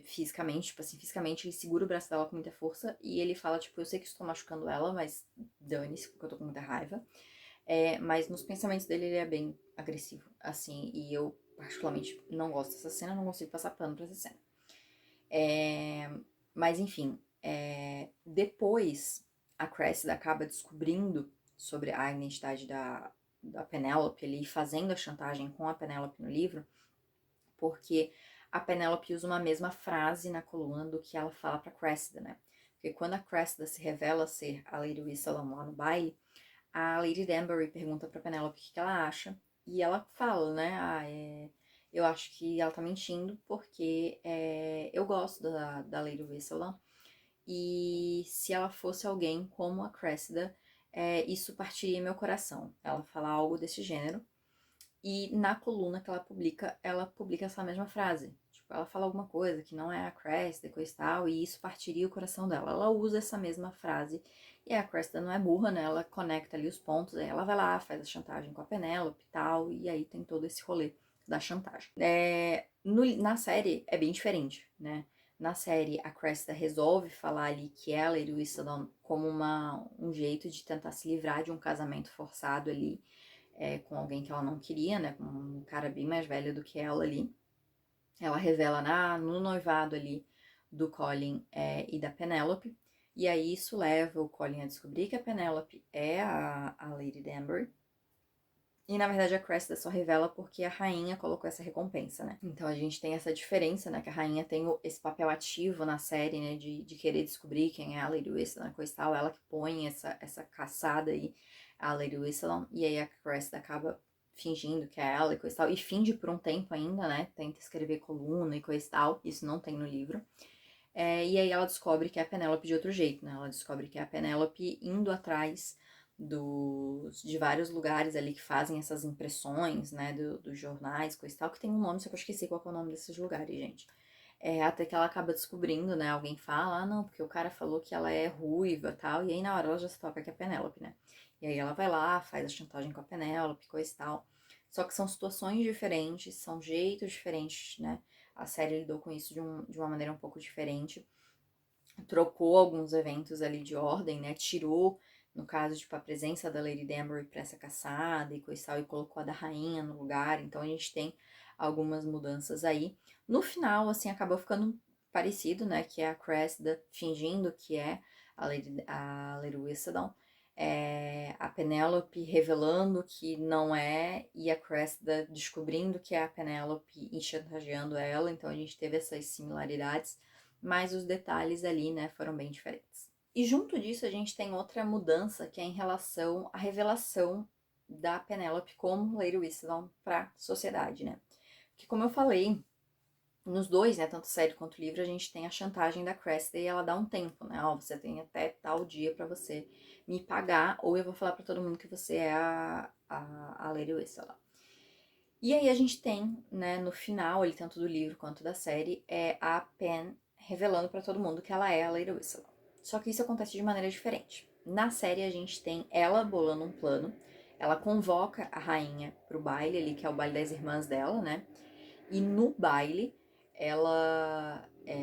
fisicamente, tipo assim, fisicamente ele segura o braço dela com muita força, e ele fala, tipo, eu sei que estou machucando ela, mas dane-se, porque eu tô com muita raiva. Mas nos pensamentos dele ele é bem agressivo, assim, e eu particularmente não gosto dessa cena, não consigo passar pano pra essa cena. Mas enfim, depois a Cressida acaba descobrindo sobre a identidade da Penélope ali, fazendo a chantagem com a Penélope no livro, porque a Penélope usa uma mesma frase na coluna do que ela fala pra Cressida, né? Porque quando a Cressida se revela ser a Lady Whistledown lá no baile, a Lady Danbury pergunta pra Penélope o que ela acha, e ela fala, né, eu acho que ela tá mentindo porque eu gosto da Lady Whistledown, e se ela fosse alguém como a Cressida, isso partiria meu coração. Ela fala algo desse gênero, e na coluna que ela publica essa mesma frase. Tipo, ela fala alguma coisa que não é a Cressida, coisa e tal, e isso partiria o coração dela. Ela usa essa mesma frase, e a Cressida não é burra, né? Ela conecta ali os pontos, aí ela vai lá, faz a chantagem com a Penélope e tal, e aí tem todo esse rolê da chantagem. Na série é bem diferente, né? Na série, a Cressida resolve falar ali que ela e o Whistledown como um jeito de tentar se livrar de um casamento forçado ali, com alguém que ela não queria, né? Com um cara bem mais velho do que ela ali. Ela revela no noivado ali do Colin e da Penélope. E aí isso leva o Colin a descobrir que a Penélope é a Lady Danbury. E na verdade a Cressida só revela porque a rainha colocou essa recompensa, né? Então a gente tem essa diferença, né? Que a rainha tem esse papel ativo na série, né? De querer descobrir quem é a Lady Whistledown, coisa e tal. Ela que põe essa caçada aí, a Lady Whistledown. E aí a Cressida acaba fingindo que é ela e coisa e tal. E finge por um tempo ainda, né? Tenta escrever coluna e coisa e tal. Isso não tem no livro. E aí ela descobre que é a Penélope de outro jeito, né? Ela descobre que é a Penélope indo atrás de vários lugares ali que fazem essas impressões, né, dos jornais, coisa e tal, que tem um nome, só que eu esqueci qual que é o nome desses lugares, gente. Até que ela acaba descobrindo, né, alguém fala, não, porque o cara falou que ela é ruiva e tal, e aí na hora ela já se toca que é a Penélope, né. E aí ela vai lá, faz a chantagem com a Penélope, coisa e tal. Só que são situações diferentes, são jeitos diferentes, né. A série lidou com isso de uma maneira um pouco diferente. Trocou alguns eventos ali de ordem, né? Tirou, no caso, tipo, a presença da Lady Danbury pra essa caçada e coisa e tal, e colocou a da rainha no lugar. Então a gente tem algumas mudanças aí. No final, assim, acabou ficando parecido, né? Que é a Cressida fingindo que é a Lady Whistledown. A Penélope revelando que não é, e a Cressida descobrindo que é a Penélope e chantageando ela. Então a gente teve essas similaridades, mas os detalhes ali, né, foram bem diferentes. E junto disso a gente tem outra mudança, que é em relação à revelação da Penélope como Lady Whistledown para a sociedade, né? Que como eu falei, nos dois, né, tanto série quanto livro, a gente tem a chantagem da Cressida e ela dá um tempo, né? Ó, você tem até tal dia para você me pagar, ou eu vou falar para todo mundo que você é a Lady Whistledown. E aí a gente tem, né, no final, ali, tanto do livro quanto da série, a Pen revelando para todo mundo que ela é a Lady Whistledown. Só que isso acontece de maneira diferente. Na série a gente tem ela bolando um plano, ela convoca a rainha pro baile ali, que é o baile das irmãs dela, né? E no baile,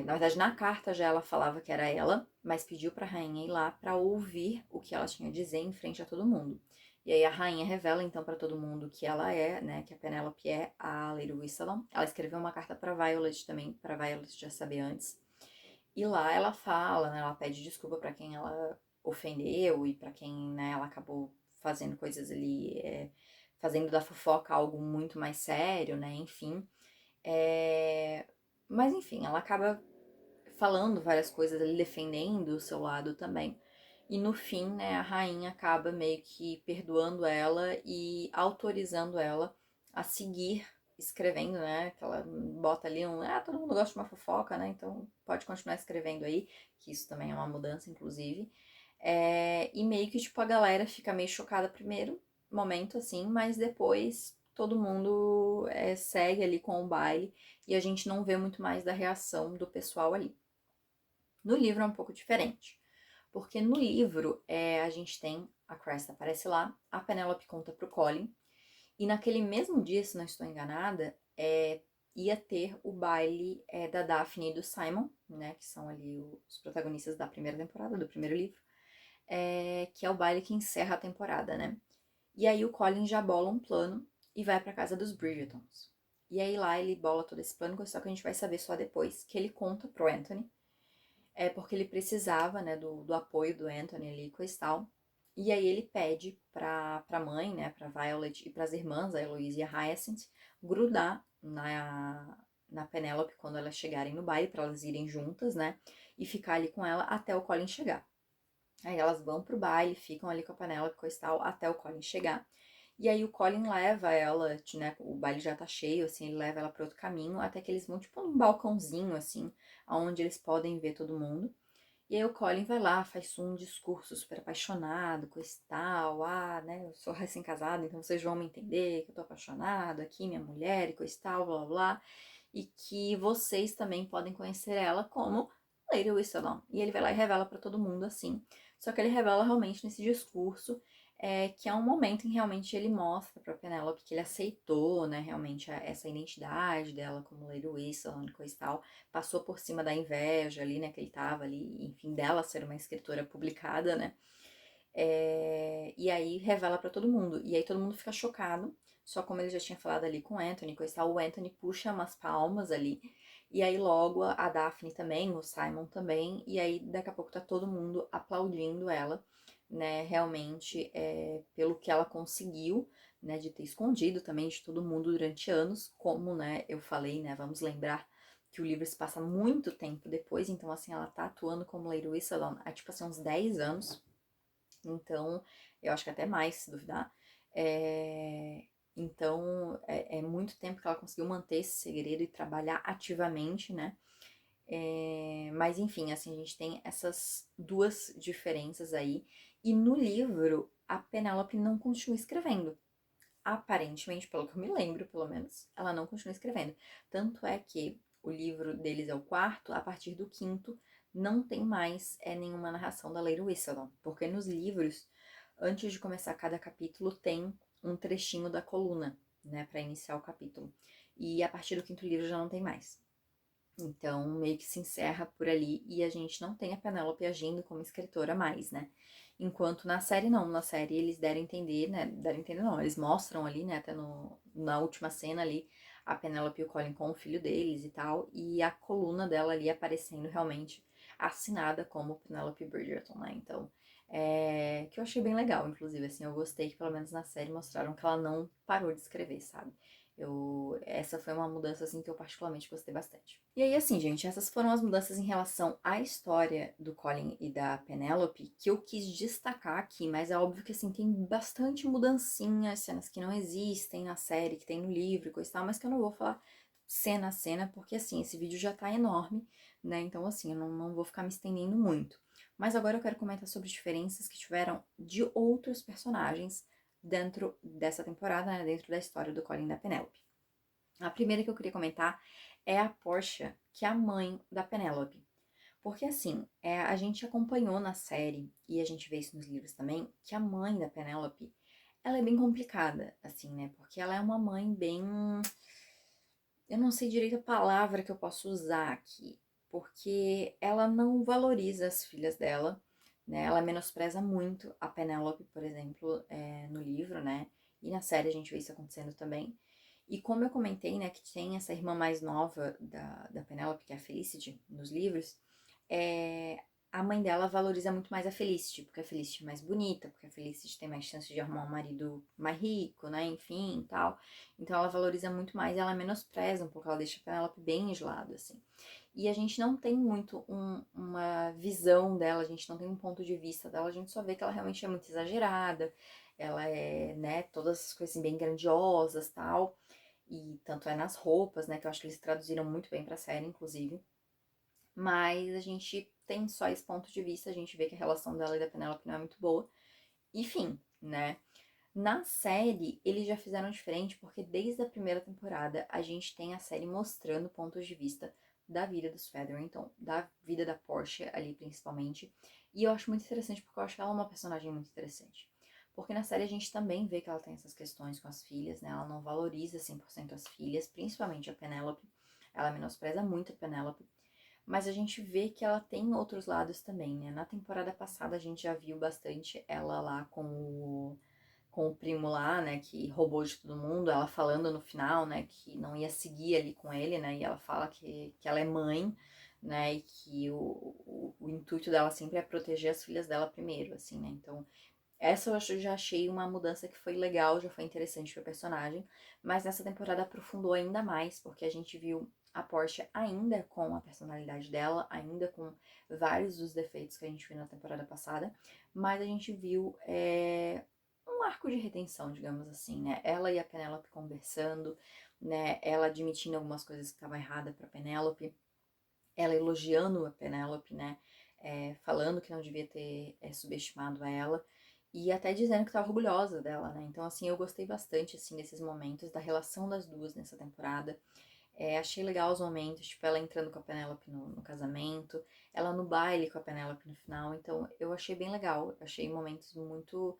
na verdade na carta já ela falava que era ela, mas pediu pra rainha ir lá pra ouvir o que ela tinha a dizer em frente a todo mundo. E aí a rainha revela então pra todo mundo que ela é, né, que a Penélope é a Lady Whistledown. Ela escreveu uma carta pra Violet também, pra Violet já saber antes. E lá ela fala, né, ela pede desculpa pra quem ela ofendeu e pra quem, né, ela acabou fazendo coisas ali, fazendo da fofoca algo muito mais sério, né, enfim. Mas enfim, ela acaba falando várias coisas ali, defendendo o seu lado também. E no fim, né, a rainha acaba meio que perdoando ela e autorizando ela a seguir escrevendo, né? Que ela bota ali todo mundo gosta de uma fofoca, né? Então pode continuar escrevendo aí, que isso também é uma mudança, inclusive. E meio que, tipo, a galera fica meio chocada primeiro momento, assim, mas depois todo mundo segue ali com o baile e a gente não vê muito mais da reação do pessoal ali. No livro é um pouco diferente, Porque no livro a gente tem, a Crest aparece lá, a Penélope conta pro Colin, e naquele mesmo dia, se não estou enganada, ia ter o baile da Daphne e do Simon, né, que são ali os protagonistas da primeira temporada, do primeiro livro, que é o baile que encerra a temporada, né. E aí o Colin já bola um plano e vai pra casa dos Bridgertons. E aí lá ele bola todo esse plano, só que a gente vai saber só depois, que ele conta pro Anthony, porque ele precisava, né, do apoio do Anthony ali com e tal. E aí ele pede pra mãe, né, pra Violet e pras irmãs, a Eloise e a Hyacinth, grudar na Penélope quando elas chegarem no baile, pra elas irem juntas, né, e ficar ali com ela até o Colin chegar. Aí elas vão pro baile, ficam ali com a Penélope, coisa e tal, até o Colin chegar. E aí o Colin leva ela, né, o baile já tá cheio, assim, ele leva ela pra outro caminho, até que eles vão, tipo, num balcãozinho, assim, onde eles podem ver todo mundo. E aí o Colin vai lá, faz um discurso super apaixonado, coisa e tal, né, eu sou recém-casado, então vocês vão me entender que eu tô apaixonado aqui, minha mulher e coisa e tal, blá blá blá, e que vocês também podem conhecer ela como Lady Whistledown. E ele vai lá e revela pra todo mundo, assim. Só que ele revela realmente nesse discurso que é um momento em que realmente ele mostra pra Penélope que ele aceitou, né, realmente essa identidade dela como Lady Whistledown e coisa e tal, passou por cima da inveja ali, né, que ele tava ali, enfim, dela ser uma escritora publicada, né, e aí revela pra todo mundo, e aí todo mundo fica chocado, só como ele já tinha falado ali com o Anthony, coisa e tal, o Anthony puxa umas palmas ali, e aí logo a Daphne também, o Simon também, e aí daqui a pouco tá todo mundo aplaudindo ela, né, realmente pelo que ela conseguiu, né, de ter escondido também de todo mundo durante anos, como, né, eu falei, né, vamos lembrar que o livro se passa muito tempo depois, então assim, ela tá atuando como Lady Whistledown há tipo assim uns 10 anos, então eu acho que até mais, se duvidar. Então é muito tempo que ela conseguiu manter esse segredo e trabalhar ativamente, né? Mas enfim, assim, a gente tem essas duas diferenças aí. E no livro, a Penélope não continua escrevendo. Aparentemente, pelo que eu me lembro, pelo menos, ela não continua escrevendo. Tanto é que o livro deles é o quarto, a partir do quinto não tem mais nenhuma narração da Lady Whistledown. Porque nos livros, antes de começar cada capítulo, tem um trechinho da coluna, né, para iniciar o capítulo. E a partir do quinto livro já não tem mais. Então, meio que se encerra por ali e a gente não tem a Penélope agindo como escritora mais, né? Enquanto na série não, na série eles deram a entender, né? Deram a entender não, eles mostram ali, né? Até na última cena ali, a Penélope e o Colin com o filho deles e tal, e a coluna dela ali aparecendo realmente assinada como Penélope Bridgerton, né? Então, que eu achei bem legal, inclusive, assim, eu gostei que pelo menos na série mostraram que ela não parou de escrever, sabe? Essa foi uma mudança assim que eu particularmente gostei bastante. E aí assim, gente, essas foram as mudanças em relação à história do Colin e da Penélope que eu quis destacar aqui, mas é óbvio que assim tem bastante mudancinhas, cenas que não existem na série, que tem no livro e coisa e tal, mas que eu não vou falar cena a cena, porque assim, esse vídeo já tá enorme, né? Então assim, eu não vou ficar me estendendo muito. Mas agora eu quero comentar sobre diferenças que tiveram de outros personagens dentro dessa temporada, né, dentro da história do Colin e da Penélope. A primeira que eu queria comentar é a Portia, que é a mãe da Penélope. Porque assim, a gente acompanhou na série, e a gente vê isso nos livros também, que a mãe da Penélope, ela é bem complicada, assim, né? Porque ela é uma mãe bem... Eu não sei direito a palavra que eu posso usar aqui, porque ela não valoriza as filhas dela, né? Ela menospreza muito a Penélope, por exemplo, no livro, né? E na série a gente vê isso acontecendo também. E como eu comentei, né, que tem essa irmã mais nova da Penélope, que é a Felicity, nos livros, a mãe dela valoriza muito mais a Felicity, porque a Felicity é mais bonita, porque a Felicity tem mais chance de arrumar um marido mais rico, né, enfim, e tal. Então ela valoriza muito mais e ela menospreza um pouco, ela deixa a Penélope bem de lado, assim. E a gente não tem muito uma visão dela, a gente não tem um ponto de vista dela, a gente só vê que ela realmente é muito exagerada, ela né, todas as coisas assim, bem grandiosas, tal. E tanto é nas roupas, né, que eu acho que eles traduziram muito bem pra série, inclusive. Mas a gente tem só esse ponto de vista, a gente vê que a relação dela e da Penélope não é muito boa. Enfim, né? Na série, eles já fizeram diferente porque desde a primeira temporada a gente tem a série mostrando pontos de vista da vida dos Featherington, da vida da Portia ali principalmente, E eu acho muito interessante porque eu acho ela uma personagem muito interessante. Porque na série a gente também vê que ela tem essas questões com as filhas, né? Ela não valoriza 100% as filhas, principalmente a Penélope. Ela menospreza muito a Penélope. Mas a gente vê que ela tem outros lados também, né? Na temporada passada a gente já viu bastante ela lá com o primo lá, né, que roubou de todo mundo, ela falando no final, né, que não ia seguir ali com ele, né, e ela fala que ela é mãe, né, e que o intuito dela sempre é proteger as filhas dela primeiro, assim, né, então essa já achei uma mudança que foi legal, já foi interessante pra personagem, mas nessa temporada aprofundou ainda mais, porque a gente viu a Portia ainda com a personalidade dela, ainda com vários dos defeitos que a gente viu na temporada passada, mas a gente viu um arco de redenção, digamos assim, né? Ela e a Penélope conversando, né? Ela admitindo algumas coisas que estavam erradas pra Penélope, ela elogiando a Penélope, né? Falando que não devia ter subestimado ela e até dizendo que estava orgulhosa dela, né? Então, assim, eu gostei bastante, assim, desses momentos, da relação das duas nessa temporada. Achei legal os momentos, tipo, ela entrando com a Penélope no casamento, ela no baile com a Penélope no final, então eu achei bem legal, achei momentos muito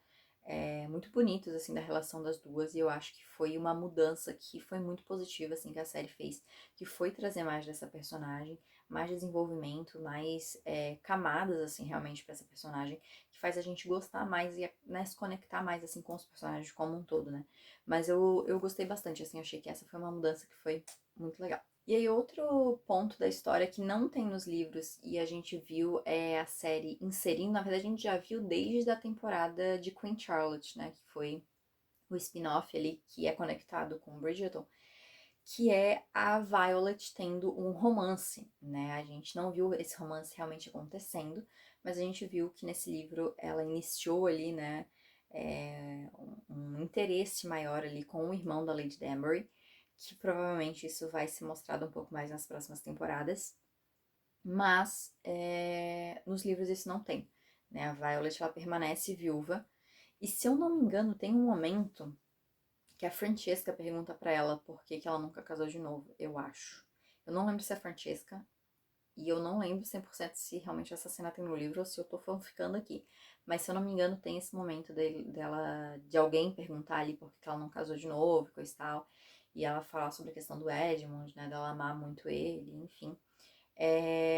bonitos, assim, da relação das duas, e eu acho que foi uma mudança que foi muito positiva, assim, que a série fez, que foi trazer mais dessa personagem, mais desenvolvimento, mais camadas, assim, realmente pra essa personagem, que faz a gente gostar mais e, né, se conectar mais, assim, com os personagens como um todo, né. Mas eu gostei bastante, assim, achei que essa foi uma mudança que foi muito legal. E aí, outro ponto da história que não tem nos livros e a gente viu é a série inserindo, na verdade a gente já viu desde a temporada de Queen Charlotte, né, que foi o spin-off ali que é conectado com Bridgerton, que é a Violet tendo um romance, né? A gente não viu esse romance realmente acontecendo, mas a gente viu que nesse livro ela iniciou ali, né, um interesse maior ali com o irmão da Lady Danbury, que provavelmente isso vai ser mostrado um pouco mais nas próximas temporadas, mas nos livros isso não tem, né? A Violet ela permanece viúva, e se eu não me engano tem um momento que a Francesca pergunta pra ela por que ela nunca casou de novo, eu acho. Eu não lembro se é a Francesca, e eu não lembro 100% se realmente essa cena tem no livro ou se eu tô ficando aqui. Mas se eu não me engano, tem esse momento dela, de alguém perguntar ali por que ela não casou de novo, coisa e tal. E ela fala sobre a questão do Edmund, né, dela amar muito ele, enfim.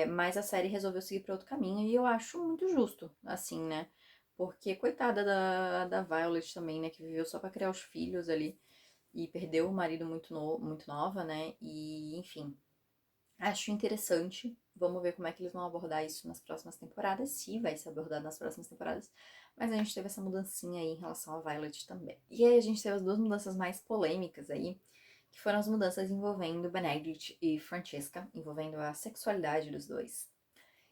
Mas a série resolveu seguir para outro caminho e eu acho muito justo, assim, né? Porque coitada da Violet também, né, que viveu só pra criar os filhos ali e perdeu o marido muito nova, né? E, enfim, acho interessante. Vamos ver como é que eles vão abordar isso nas próximas temporadas, se vai ser abordado nas próximas temporadas. Mas a gente teve essa mudancinha aí em relação a Violet também. E aí a gente teve as duas mudanças mais polêmicas aí, que foram as mudanças envolvendo Benedict e Francesca, envolvendo a sexualidade dos dois.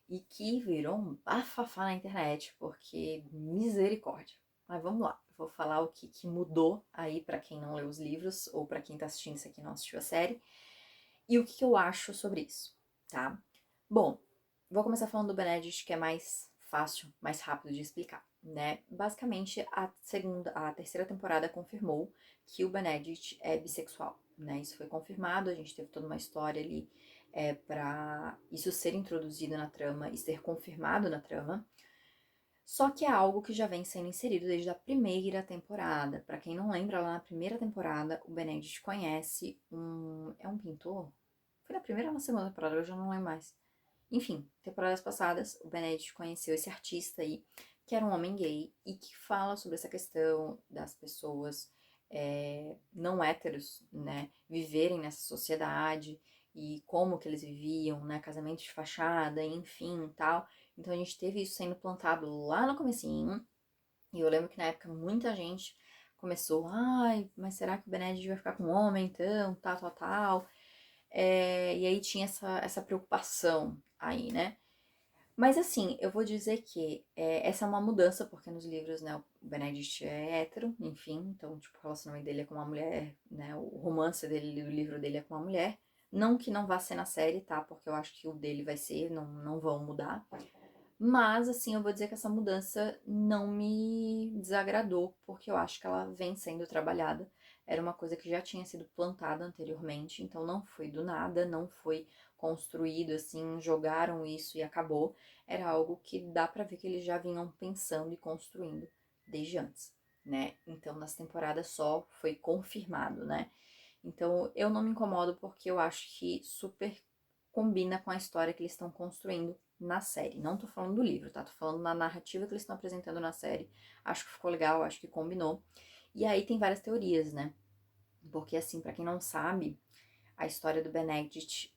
E que virou um bafafá na internet, porque misericórdia. Mas vamos lá, eu vou falar o que mudou aí pra quem não leu os livros, ou pra quem tá assistindo isso aqui e não assistiu a série, e o que eu acho sobre isso, tá? Bom, vou começar falando do Benedict, que é mais fácil, mais rápido de explicar, né? Basicamente, a terceira temporada confirmou que o Benedict é bissexual, né? Isso foi confirmado, a gente teve toda uma história ali para isso ser introduzido na trama e ser confirmado na trama. Só que é algo que já vem sendo inserido desde a primeira temporada. Pra quem não lembra, lá na primeira temporada, o Benedict conhece um pintor? Foi na primeira ou na segunda temporada, eu já não lembro mais. Enfim, temporadas passadas, o Benedict conheceu esse artista aí, que era um homem gay, e que fala sobre essa questão das pessoas não héteros, né, viverem nessa sociedade, e como que eles viviam, né, casamento de fachada, enfim, tal. Então a gente teve isso sendo plantado lá no comecinho, e eu lembro que na época muita gente começou, ai, mas será que o Benedict vai ficar com um homem então, tal, tal, tal. E aí tinha essa preocupação aí, né? Mas assim, eu vou dizer que essa é uma mudança, porque nos livros, né, o Benedict é hétero, enfim, então, tipo, o relacionamento dele é com uma mulher, né, o romance dele, do livro dele é com uma mulher. Não que não vá ser na série, tá? Porque eu acho que o dele vai ser, não vão mudar. Mas, assim, eu vou dizer que essa mudança não me desagradou, porque eu acho que ela vem sendo trabalhada, era uma coisa que já tinha sido plantada anteriormente, então não foi do nada, não foi construído assim, jogaram isso e acabou. Era algo que dá pra ver que eles já vinham pensando e construindo desde antes, né? Então nas temporadas só foi confirmado, né? Então eu não me incomodo porque eu acho que super combina com a história que eles estão construindo na série. Não tô falando do livro, tá? Tô falando na narrativa que eles estão apresentando na série. Acho que ficou legal, acho que combinou. E aí tem várias teorias, né? Porque assim, pra quem não sabe, a história do Benedict,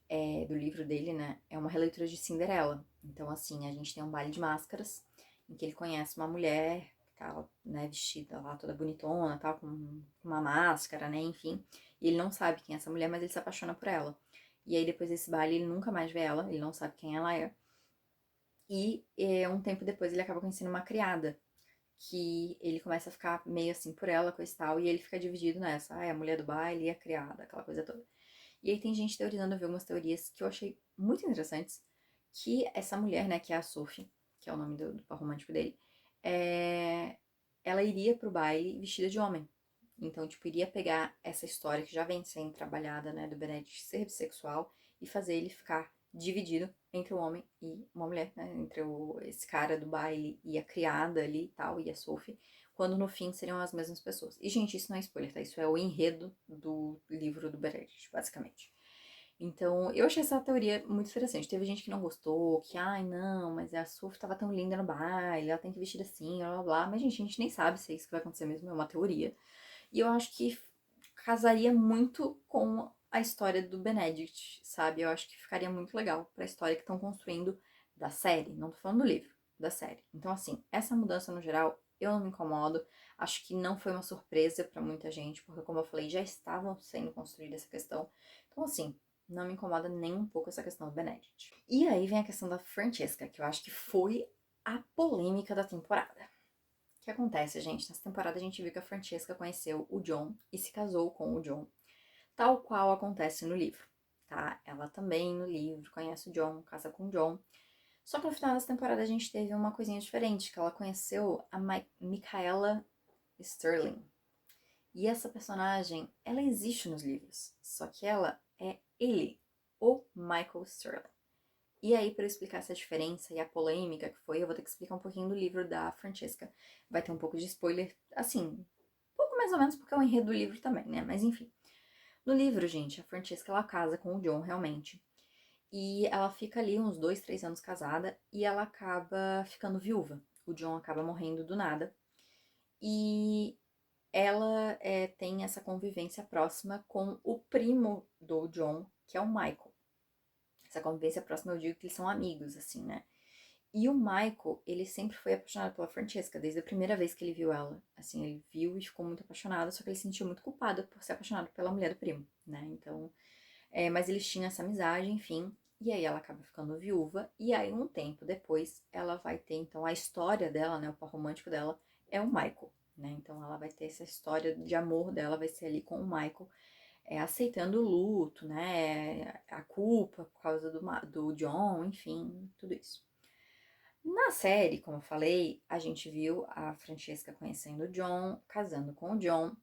do livro dele, né, é uma releitura de Cinderela. Então assim, a gente tem um baile de máscaras em que ele conhece uma mulher que tá, né, vestida lá toda bonitona, tal, com uma máscara, né, enfim. E ele não sabe quem é essa mulher, mas ele se apaixona por ela. E aí depois desse baile ele nunca mais vê ela, ele não sabe quem ela é. E um tempo depois ele acaba conhecendo uma criada, que ele começa a ficar meio assim por ela, coisa e tal, e ele fica dividido nessa, é a mulher do baile e a criada, aquela coisa toda. E aí tem gente teorizando, eu vi algumas teorias que eu achei muito interessantes, que essa mulher, né, que é a Sophie, que é o nome do par romântico dele, é... ela iria pro baile vestida de homem. Então, tipo, iria pegar essa história que já vem sendo trabalhada, né, do Benedict ser bissexual e fazer ele ficar dividido entre um homem e uma mulher, né, entre esse cara do baile e a criada ali e tal, e a Sophie, quando no fim seriam as mesmas pessoas. E, gente, isso não é spoiler, tá? Isso é o enredo do livro do Benedict, basicamente. Então, eu achei essa teoria muito interessante. Teve gente que não gostou, que, ai, não, mas a Sophie tava tão linda no baile, ela tem que vestir assim, blá blá blá. Mas, gente, a gente nem sabe se é isso que vai acontecer mesmo, é uma teoria. E eu acho que casaria muito com a história do Benedict, sabe? Eu acho que ficaria muito legal pra história que estão construindo da série. Não tô falando do livro, da série. Então, assim, essa mudança no geral, eu não me incomodo. Acho que não foi uma surpresa pra muita gente, porque, como eu falei, já estavam sendo construída essa questão. Então, assim, não me incomoda nem um pouco essa questão do Benedict. E aí vem a questão da Francesca, que eu acho que foi a polêmica da temporada. O que acontece, gente? Nessa temporada a gente viu que a Francesca conheceu o John e se casou com o John, tal qual acontece no livro, tá? Ela também no livro conhece o John, casa com o John. Só que no final dessa temporada a gente teve uma coisinha diferente, que ela conheceu a Micaela Sterling. E essa personagem, ela existe nos livros, só que ela é ele, o Michael Sterling. E aí, para eu explicar essa diferença e a polêmica que foi, eu vou ter que explicar um pouquinho do livro da Francesca. Vai ter um pouco de spoiler, assim, um pouco mais ou menos, porque é o enredo do livro também, né? Mas enfim. No livro, gente, a Francesca, ela casa com o John, realmente. E ela fica ali uns 2, 3 anos casada e ela acaba ficando viúva. O John acaba morrendo do nada. E ela tem essa convivência próxima com o primo do John, que é o Michael. Essa convivência próxima eu digo que eles são amigos, assim, né? E o Michael, ele sempre foi apaixonado pela Francesca, desde a primeira vez que ele viu ela. Assim, ele viu e ficou muito apaixonado, só que ele se sentiu muito culpado por ser apaixonado pela mulher do primo, né? Então, mas eles tinham essa amizade, enfim. E aí ela acaba ficando viúva, e aí um tempo depois ela vai ter, então, a história dela, né? O par romântico dela é o Michael, né? Então ela vai ter essa história de amor dela, vai ser ali com o Michael, aceitando o luto, né? A culpa por causa do John, enfim, tudo isso. Na série, como eu falei, a gente viu a Francesca conhecendo o John, casando com o John,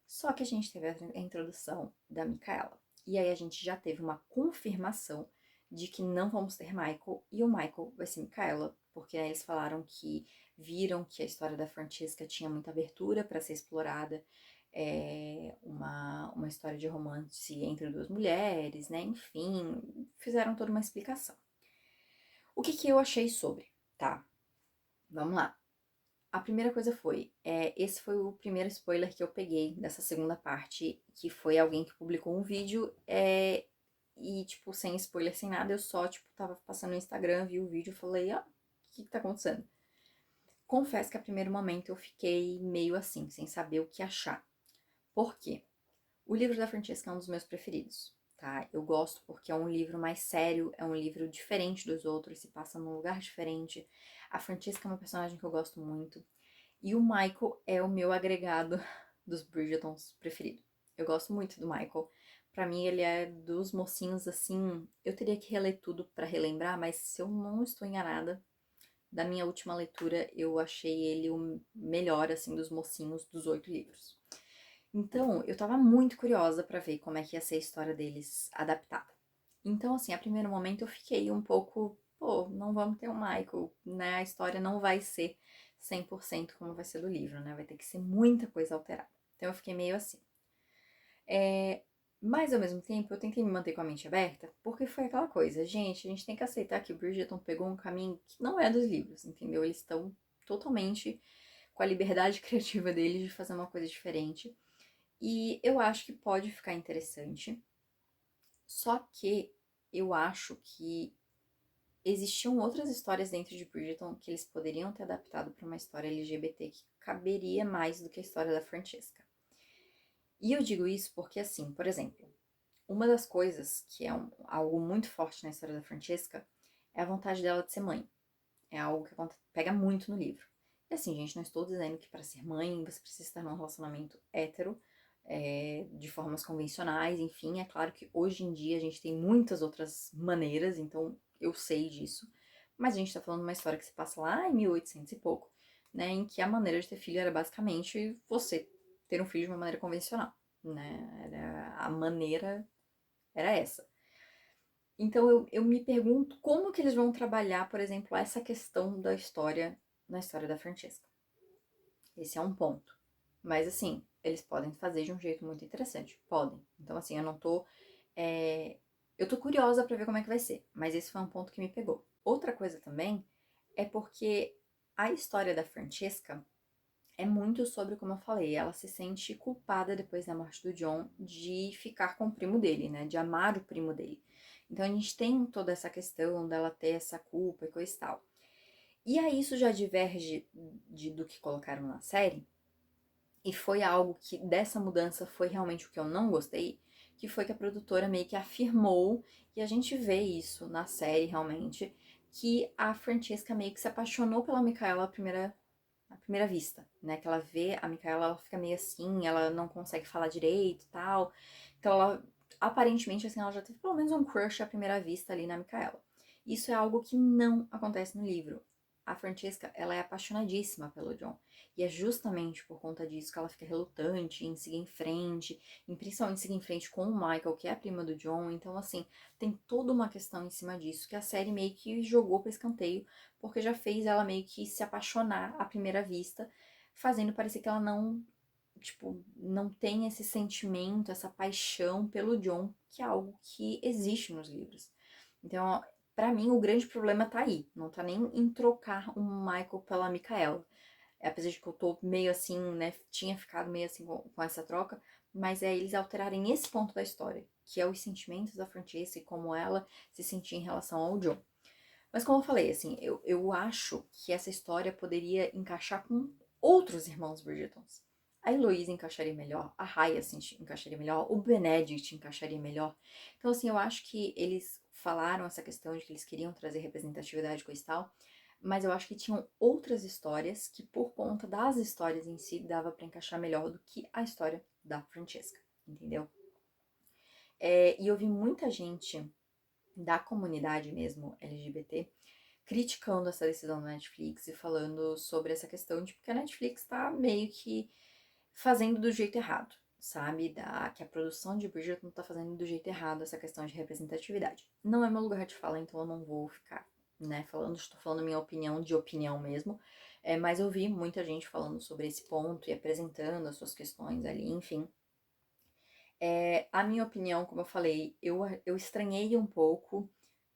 só que a gente teve a introdução da Micaela. E aí a gente já teve uma confirmação de que não vamos ter Michael e o Michael vai ser Micaela, porque aí eles falaram que viram que a história da Francesca tinha muita abertura para ser explorada, uma história de romance entre duas mulheres, né? Enfim, fizeram toda uma explicação. O que eu achei sobre, tá? Vamos lá. A primeira coisa foi, esse foi o primeiro spoiler que eu peguei dessa segunda parte, que foi alguém que publicou um vídeo, e, tipo, sem spoiler, sem nada, eu só, tipo, tava passando no Instagram, vi o vídeo e falei, o que tá acontecendo? Confesso que a primeiro momento eu fiquei meio assim, sem saber o que achar. Por quê? O livro da Francesca é um dos meus preferidos, tá? Eu gosto porque é um livro mais sério, é um livro diferente dos outros, se passa num lugar diferente. A Francesca é uma personagem que eu gosto muito. E o Michael é o meu agregado dos Bridgertons preferido. Eu gosto muito do Michael. Pra mim, ele é dos mocinhos, assim... Eu teria que reler tudo pra relembrar, mas se eu não estou enganada, da minha última leitura, eu achei ele o melhor, assim, dos mocinhos dos 8 livros. Então, eu tava muito curiosa pra ver como é que ia ser a história deles adaptada. Então, assim, a primeiro momento eu fiquei um pouco, pô, não vamos ter o Michael, né? A história não vai ser 100% como vai ser do livro, né? Vai ter que ser muita coisa alterada. Então eu fiquei meio assim. É, mas ao mesmo tempo eu tentei me manter com a mente aberta, porque foi aquela coisa, gente, a gente tem que aceitar que o Bridgerton pegou um caminho que não é dos livros, entendeu? Eles estão totalmente com a liberdade criativa deles de fazer uma coisa diferente. E eu acho que pode ficar interessante. Só que eu acho que existiam outras histórias dentro de Bridgerton que eles poderiam ter adaptado para uma história LGBT que caberia mais do que a história da Francesca. E eu digo isso porque, assim, por exemplo, uma das coisas que é algo muito forte na história da Francesca é a vontade dela de ser mãe. É algo que pega muito no livro. E assim, gente, não estou dizendo que para ser mãe você precisa estar num relacionamento hétero, de formas convencionais, enfim. É claro que hoje em dia a gente tem muitas outras maneiras, então eu sei disso. Mas a gente tá falando de uma história que se passa lá em 1800 e pouco, né? Em que a maneira de ter filho era basicamente você ter um filho de uma maneira convencional, né? A maneira era essa. Então eu me pergunto como que eles vão trabalhar, por exemplo, essa questão da história na história da Francesca. Esse é um ponto. Mas assim, eles podem fazer de um jeito muito interessante. Podem. Então, assim, eu não tô. é, Eu tô curiosa pra ver como é que vai ser. Mas esse foi um ponto que me pegou. Outra coisa também é porque a história da Francesca é muito sobre, como eu falei, ela se sente culpada depois da morte do John de ficar com o primo dele, né? De amar o primo dele. Então a gente tem toda essa questão dela ter essa culpa e coisa e tal. E aí isso já diverge do que colocaram na série, e foi algo que dessa mudança foi realmente o que eu não gostei, que foi que a produtora meio que afirmou, e a gente vê isso na série realmente, que a Francesca meio que se apaixonou pela Micaela à primeira vista, né? Que ela vê a Micaela, ela fica meio assim, ela não consegue falar direito e tal. Então ela, aparentemente, assim, ela já teve pelo menos um crush à primeira vista ali na Micaela. Isso é algo que não acontece no livro. A Francesca, ela é apaixonadíssima pelo John. E é justamente por conta disso que ela fica relutante em seguir em frente, em principalmente seguir em frente com o Michael, que é a prima do John. Então, assim, tem toda uma questão em cima disso que a série meio que jogou para escanteio, porque já fez ela meio que se apaixonar à primeira vista, fazendo parecer que ela não, tipo, não tem esse sentimento, essa paixão pelo John, que é algo que existe nos livros. Então, pra mim, o grande problema tá aí. Não tá nem em trocar o Michael pela Micaela. Apesar de que eu tô meio assim, né? Tinha ficado meio assim com essa troca. Mas é eles alterarem esse ponto da história, que é os sentimentos da Francesca e como ela se sentia em relação ao John. Mas como eu falei, assim, eu acho que essa história poderia encaixar com outros irmãos Bridgertons. A Heloise encaixaria melhor, a Hyacinth encaixaria melhor, o Benedict encaixaria melhor. Então, assim, eu acho que eles falaram essa questão de que eles queriam trazer representatividade com e tal, mas eu acho que tinham outras histórias que, por conta das histórias em si, dava para encaixar melhor do que a história da Francesca, entendeu? E eu vi muita gente da comunidade mesmo LGBT criticando essa decisão da Netflix e falando sobre essa questão de que a Netflix tá meio que fazendo do jeito errado, sabe? Que a produção de Bridgerton tá fazendo do jeito errado essa questão de representatividade. Não é meu lugar de fala, então eu não vou ficar, né, falando, estou falando minha opinião de opinião mesmo. Mas eu vi muita gente falando sobre esse ponto e apresentando as suas questões ali, enfim. A minha opinião, como eu falei, eu estranhei um pouco,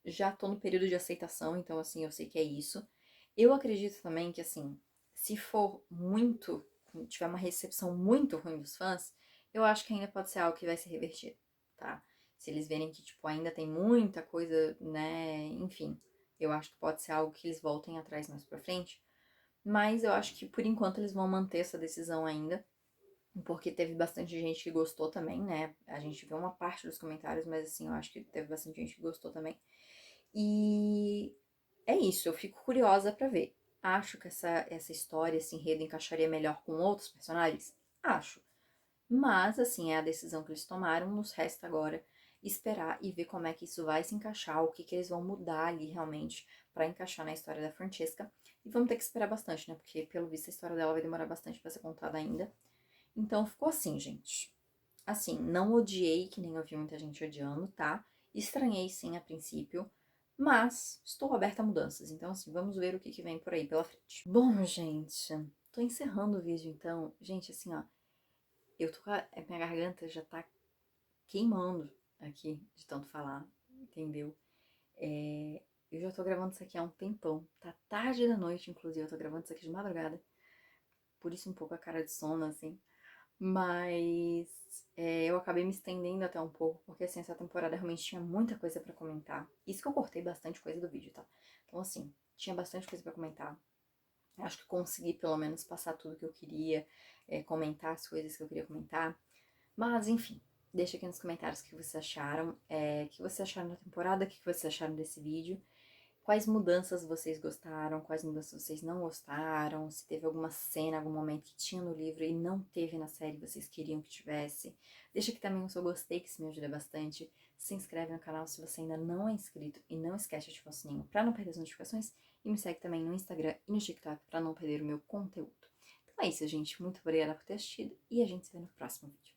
já tô no período de aceitação, então assim, eu sei que é isso. Eu acredito também que assim, se for muito, tiver uma recepção muito ruim dos fãs, eu acho que ainda pode ser algo que vai se revertir, tá? Se eles verem que, tipo, ainda tem muita coisa, né, enfim, eu acho que pode ser algo que eles voltem atrás mais pra frente. Mas eu acho que por enquanto eles vão manter essa decisão ainda, porque teve bastante gente que gostou também, né? A gente vê uma parte dos comentários, mas assim, eu acho que teve bastante gente que gostou também. E é isso, eu fico curiosa pra ver. Acho que essa história, esse enredo encaixaria melhor com outros personagens? Acho. Mas, assim, é a decisão que eles tomaram, nos resta agora esperar e ver como é que isso vai se encaixar, o que que eles vão mudar ali realmente pra encaixar na história da Francesca. E vamos ter que esperar bastante, né? Porque, pelo visto, a história dela vai demorar bastante pra ser contada ainda. Então ficou assim, gente. Assim, não odiei, que nem eu vi muita gente odiando, tá? Estranhei sim a princípio, mas estou aberta a mudanças. Então, assim, vamos ver o que vem por aí pela frente. Bom, gente, tô encerrando o vídeo então. Gente, assim, ó, eu tô com minha garganta já tá queimando aqui de tanto falar, entendeu? Eu já tô gravando isso aqui há um tempão. Tá tarde da noite, inclusive, eu tô gravando isso aqui de madrugada. Por isso um pouco a cara de sono, assim. Mas eu acabei me estendendo até um pouco, porque assim, essa temporada realmente tinha muita coisa pra comentar. Isso que eu cortei bastante coisa do vídeo, tá? Então assim, tinha bastante coisa pra comentar. Acho que consegui pelo menos passar tudo que eu queria, comentar as coisas que eu queria comentar. Mas enfim, deixa aqui nos comentários o que vocês acharam, o que vocês acharam da temporada, o que vocês acharam desse vídeo. Quais mudanças vocês gostaram, quais mudanças vocês não gostaram, se teve alguma cena, algum momento que tinha no livro e não teve na série, vocês queriam que tivesse. Deixa aqui também o seu gostei, que isso me ajuda bastante. Se inscreve no canal se você ainda não é inscrito e não esquece de ativar o sininho para não perder as notificações. E me segue também no Instagram e no TikTok para não perder o meu conteúdo. Então é isso, gente. Muito obrigada por ter assistido e a gente se vê no próximo vídeo.